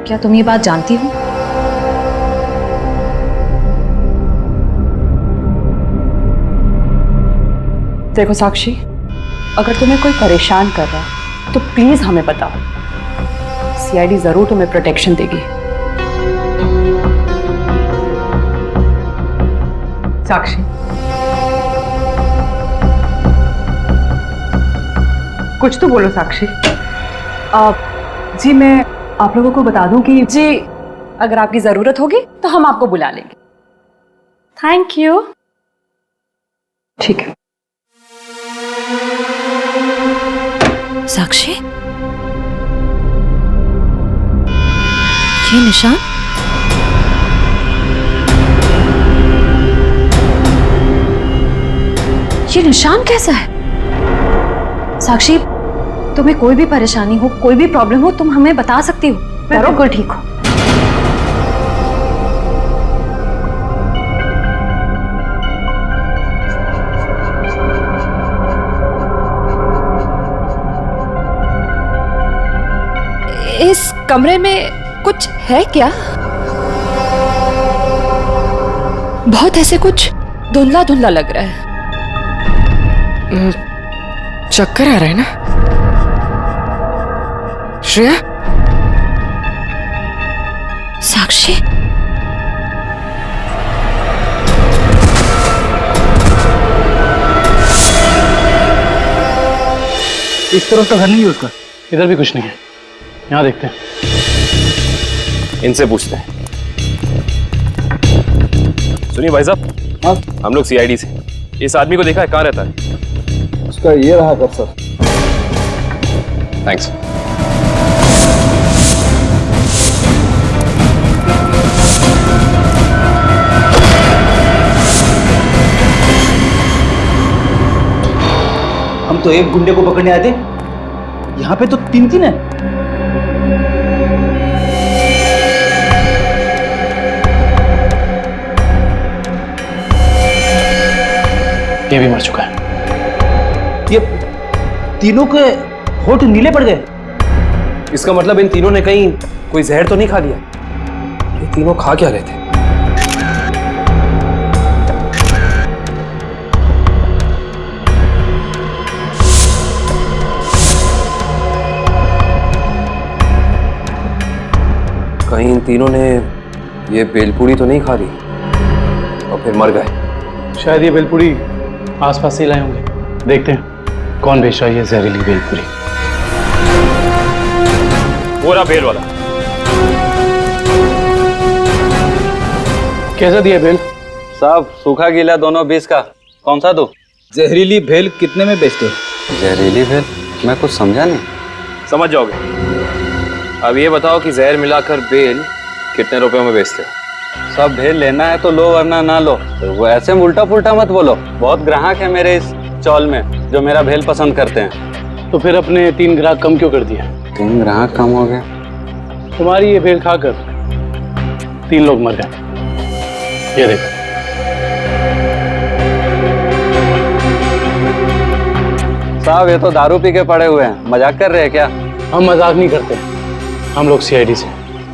क्या तुम ये बात जानती हो? देखो साक्षी, अगर तुम्हें कोई परेशान कर रहा है तो प्लीज हमें बताओ। सीआईडी जरूर तुम्हें प्रोटेक्शन देगी। साक्षी, कुछ तो बोलो साक्षी। जी मैं आप लोगों को बता दूं कि जी अगर आपकी जरूरत होगी तो हम आपको बुला लेंगे। Thank you. ठीक है। साक्षी, ये निशान? ये निशान कैसा है? साक्षी, तुम्हें कोई भी परेशानी हो, कोई भी प्रॉब्लम हो, तुम हमें बता सकती हो। मैं बिल्कुल ठीक हूँ। इस कमरे में कुछ है क्या? बहुत ऐसे कुछ धुंधला धुंधला लग रहा है। चक्कर आ रहा है ना श्रेया? साक्षी, इस तरफ तो घर नहीं है उसका। इधर भी कुछ नहीं है। यहाँ देखते हैं। इनसे पूछते हैं। सुनिए भाई साहब, हम लोग सीआईडी से। इस आदमी को देखा है, कहाँ रहता है? उसका ये रहा कर सर। थैंक्स। हम तो एक गुंडे को पकड़ने आए थे, यहाँ पे तो तीन तीन है। ये भी मर चुका है। ये तीनों के होठ नीले पड़ गए। इसका मतलब इन तीनों ने कहीं कोई जहर तो नहीं खा लिया? ये तीनों खा क्या रहे थे? कहीं इन तीनों ने ये बेलपूड़ी तो नहीं खा ली और फिर मर गए? शायद ये बेलपूरी आसपास से लाए होंगे। देखते हैं कौन बेच रहा है ये जहरीली बेलपूरी। वो रहा बेल वाला। कैसा दिया बेल? साहब सूखा गीला दोनों 20 का। कौन सा दो? जहरीली भेल कितने में बेचते हो? जहरीली भेल? मैं कुछ समझा नहीं। समझ जाओगे। अब ये बताओ कि जहर मिलाकर बेल कितने रुपयों में बेचते हो? सब भेल लेना है तो लो, वरना ना लो। तो वो ऐसे उल्टा पुल्टा मत बोलो। बहुत ग्राहक है मेरे इस चौल में जो मेरा भेल पसंद करते हैं। तो फिर अपने 3 ग्राहक कम क्यों कर दिया? 3 ग्राहक कम हो गए? तुम्हारी ये भेल खाकर 3 लोग मर गए। ये देखो। साहब ये तो दारू पी के पड़े हुए हैं। मजाक कर रहे हैं क्या? हम मजाक नहीं करते। हम लोग सीआईडी से।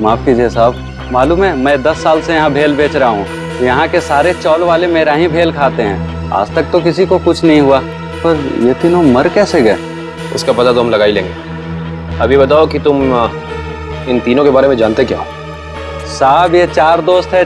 माफ कीजिए साहब, मालूम है मैं 10 साल से यहाँ भेल बेच रहा हूँ। यहाँ के सारे चौल वाले मेरा ही भेल खाते हैं। आज तक तो किसी को कुछ नहीं हुआ, पर ये तीनों मर कैसे गए? उसका पता तो हम लगा ही लेंगे। अभी बताओ कि तुम इन तीनों के बारे में जानते क्या हो? साहब ये 4 दोस्त है।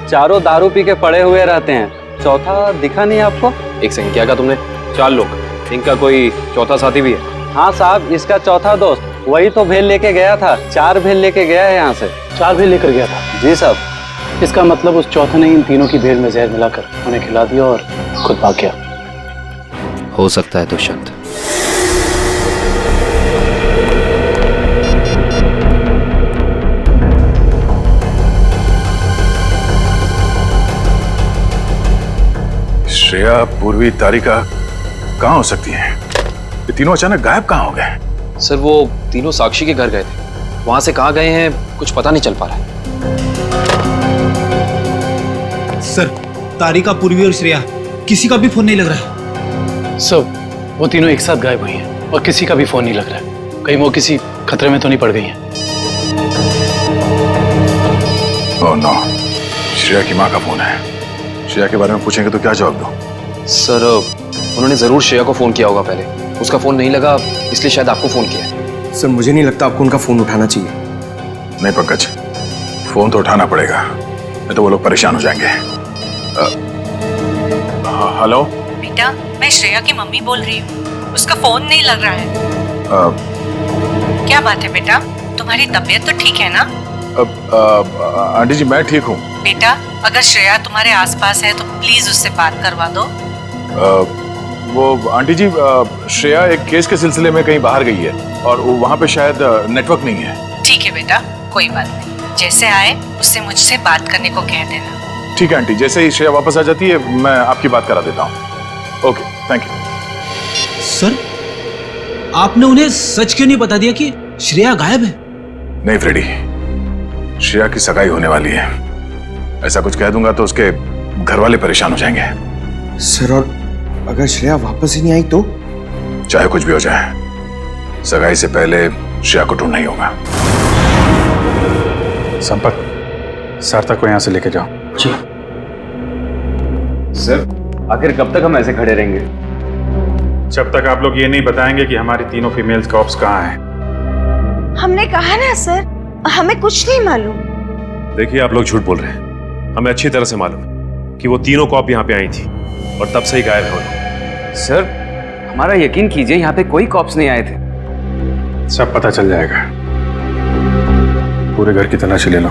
चारों दारू पी के पड़े हुए रहते हैं। चौथा दिखा नहीं आपको? एक सेकंड, क्या कहा तुमने? 4 लोग? इनका कोई चौथा साथी भी है? हाँ साहब, इसका चौथा दोस्त वही तो भेल लेके गया था। 4 भेल लेके गया है यहाँ से। 4 भेल लेकर गया था? जी साहब। इसका मतलब उस चौथे ने इन तीनों की भेल में जहर मिलाकर उन्हें खिला दिया और खुद भाग गया। हो सकता है दुष्यंत। श्रेया, पूर्वी, तारिका कहाँ हो सकती हैं? ये तीनों अचानक गायब कहाँ हो गए? सर वो तीनों साक्षी के घर गए थे। वहां से कहाँ गए हैं कुछ पता नहीं चल पा रहा है। सर तारिका, पूर्वी और श्रेया किसी का भी फोन नहीं लग रहा। सर वो तीनों एक साथ गायब हुई हैं और किसी का भी फोन नहीं लग रहा है। कहीं वो किसी खतरे में तो नहीं पड़ गई हैं? ओह नो, श्रेया की माँ का फोन है। श्रेया के बारे में पूछेंगे तो क्या जवाब दो? सर उन्होंने जरूर श्रेया को फोन किया होगा पहले, उसका फोन नहीं लगा इसलिए शायद आपको फोन किया है। सर मुझे नहीं लगता आपको उनका फोन उठाना चाहिए। नहीं पंकज, फोन तो उठाना पड़ेगा, नहीं तो वो लोग परेशान हो जाएंगे। हेलो बेटा, मैं श्रेया की मम्मी बोल रही हूँ, उसका फोन नहीं लग रहा है। क्या बात है बेटा, तुम्हारी तबीयत तो ठीक है ना? आंटी जी मैं ठीक हूँ। बेटा, अगर श्रेया तुम्हारे आसपास है तो प्लीज उससे बात करवा दो। वो आंटी जी, श्रेया एक केस के सिलसिले में कहीं बाहर गई है और वहाँ पे शायद नेटवर्क नहीं है। ठीक है बेटा, कोई बात नहीं, जैसे आए उससे मुझसे बात करने को कह देना। ठीक है आंटी, जैसे ही श्रेया वापस आ जाती है मैं आपकी बात करा देता हूँ। Okay, thank you. सर, आपने उन्हें सच क्यों नहीं बता दिया कि श्रेया गायब है? नहीं फ्रेडी, श्रेया की सगाई होने वाली है, ऐसा कुछ कह दूंगा तो उसके घर वाले परेशान हो जाएंगे। सर, और अगर श्रेया वापस ही नहीं आई तो? चाहे कुछ भी हो जाए, सगाई से पहले श्रेया को ढूंढना ही होगा। संपत, सार्थक को यहां से लेके जाओ। जी सर, आखिर कब तक हम ऐसे खड़े रहेंगे? जब तक आप लोग ये नहीं बताएंगे कि हमारी तीनों फीमेल्स कॉप्स कहाँ हैं। हमने कहा ना सर, हमें कुछ नहीं मालूम। देखिए, आप लोग झूठ बोल रहे हैं, हमें अच्छी तरह से मालूम है कि वो तीनों कॉप यहाँ पे आई थी और तब से ही गायब है। सर, हमारा यकीन कीजिए, यहाँ पे कोई कॉप्स नहीं आए थे। सब पता चल जाएगा, पूरे घर की तलाशी ले लो।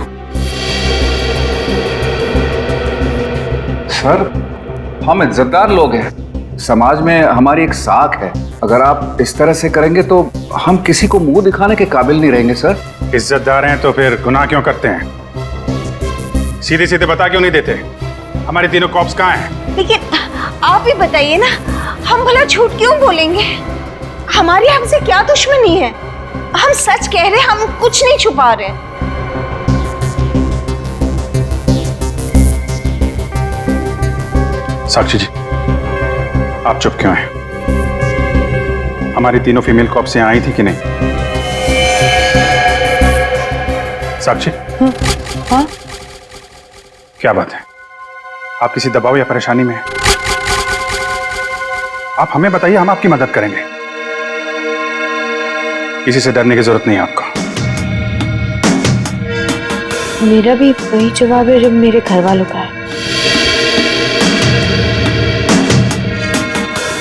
सर, हम इज्जतदार लोग हैं, समाज में हमारी एक साख है, अगर आप इस तरह से करेंगे तो हम किसी को मुंह दिखाने के काबिल नहीं रहेंगे। सर, इज्जतदार हैं तो फिर गुनाह क्यों करते हैं? सीधे सीधे बता क्यों नहीं देते हमारी तीनों कॉप्स कहाँ हैं? लेकिन आप ही बताइए ना, हम भला झूठ क्यों बोलेंगे? हमारी हमसे क्या दुश्मनी है? हम सच कह रहे हैं, हम कुछ नहीं छुपा रहे। साक्षी जी, आप चुप क्यों हैं? हमारी तीनों फीमेल कॉप्स यहाँ आई थी कि नहीं? साक्षी, हाँ? क्या बात है? आप किसी दबाव या परेशानी में हैं? आप हमें बताइए, हम आपकी मदद करेंगे। किसी से डरने की जरूरत नहीं है आपको। मेरा भी वही जवाब है जो मेरे घर वालों का है।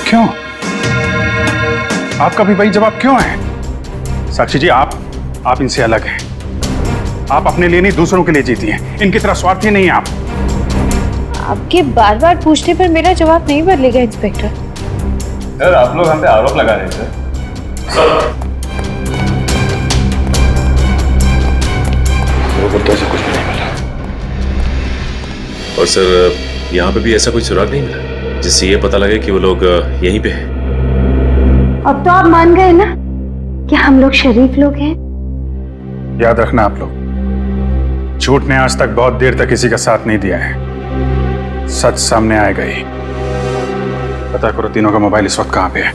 क्यों? आपका भी वही जवाब क्यों है? साक्षी जी, आप इनसे अलग हैं। आप अपने लिए नहीं, दूसरों के लिए जीती हैं। इनकी तरह स्वार्थी नहीं है आप। आपके बार बार पूछने पर मेरा जवाब नहीं बदलेगा इंस्पेक्टर। सर, आप लोग हम पे आरोप लगा रहे हैं। सर, से कुछ भी नहीं मिला। और सर, यहाँ पे भी ऐसा कोई सुराग नहीं मिला जिससे ये पता लगे कि वो लोग यहीं पे हैं। अब तो आप मान गए ना कि हम लोग शरीफ लोग हैं। याद रखना आप लोग, झूठ ने आज तक बहुत देर तक किसी का साथ नहीं दिया है। सच सामने आएगा ही। पता करो तीनों का मोबाइल इस वक्त कहां पे है।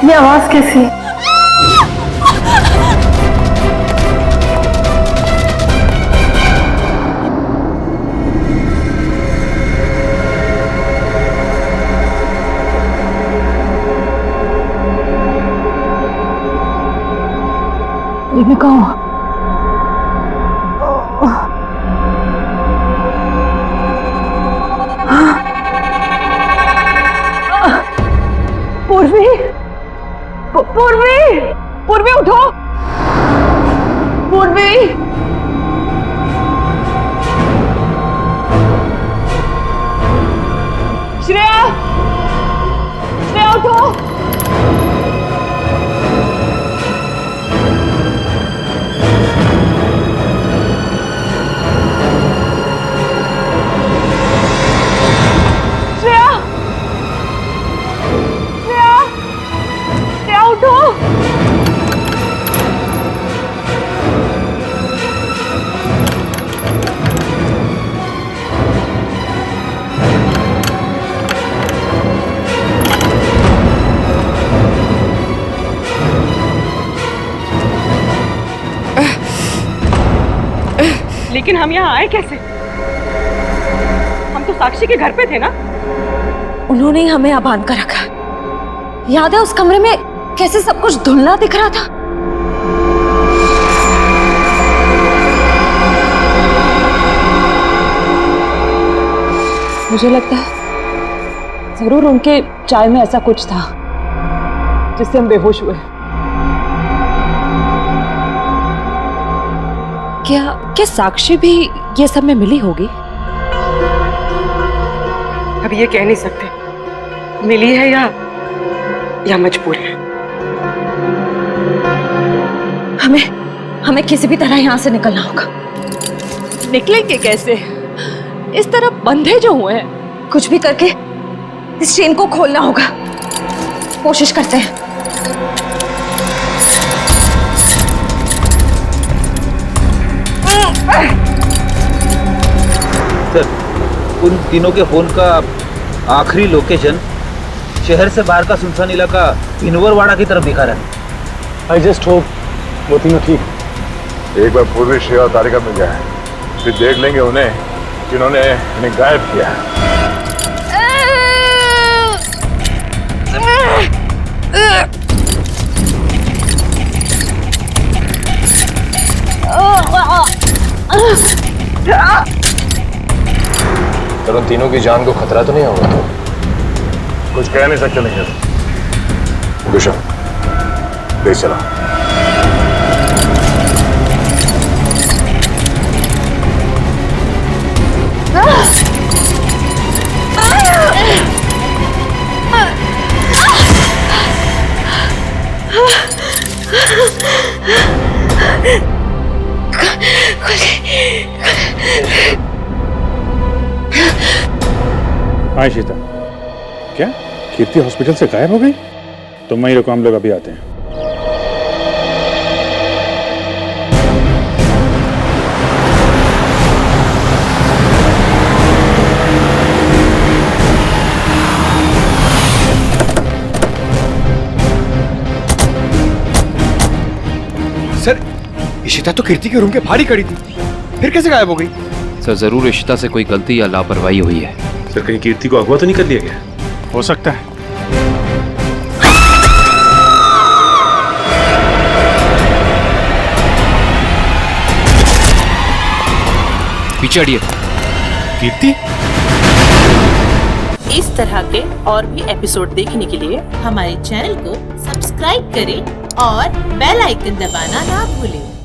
ये आवाज कैसी? ये कहाँ? पूर्वी, पूर्वी, पूर्वी उठो, पूर्वी। श्रेया, श्रेया उठो। लेकिन हम यहाँ आए कैसे? हम तो साक्षी के घर पे थे ना। उन्होंने ही हमें यहाँ बांध कर रखा। याद है उस कमरे में कैसे सब कुछ धुंधला दिख रहा था? मुझे लगता है जरूर उनके चाय में ऐसा कुछ था जिससे हम बेहोश हुए। क्या साक्षी भी ये सब में मिली होगी? अब ये कह नहीं सकते मिली है या मजबूर है। हमें किसी भी तरह यहाँ से निकलना होगा। निकलेंगे कैसे? इस तरह बंधे जो हुए हैं। कुछ भी करके इस चेन को खोलना होगा। कोशिश करते हैं। सर, उन तीनों के फोन का आखिरी लोकेशन शहर से बाहर का सुनसान इलाका इनवरवाड़ा की तरफ दिखा रहा है। आई जस्ट होप वो तीनों ठीक। एक बार पूर्वी श्रेया और तारिका मिल जाए, फिर देख लेंगे उन्हें जिन्होंने इन्हें गायब किया है। पर उन तीनों की जान को खतरा तो नहीं होगा? कुछ कह नहीं सकते नहीं गुशा, ले चला। हाँ शीता, क्या कीर्ति हॉस्पिटल से गायब हो गई? तुम वहीं रुको, हम लोग अभी आते हैं। सर, इशिता तो कीर्ति के रूम के बाहर ही खड़ी थी, फिर कैसे गायब हो गई? सर जरूर इशिता से कोई गलती या लापरवाही हुई है। सर कहीं कीर्ति को अगवा तो नहीं कर लिया गया? हो सकता है। पीछे हटिए। कीर्ति? इस तरह के और भी एपिसोड देखने के लिए हमारे चैनल को सब्सक्राइब करें और बेल आइकन दबाना ना भूलें।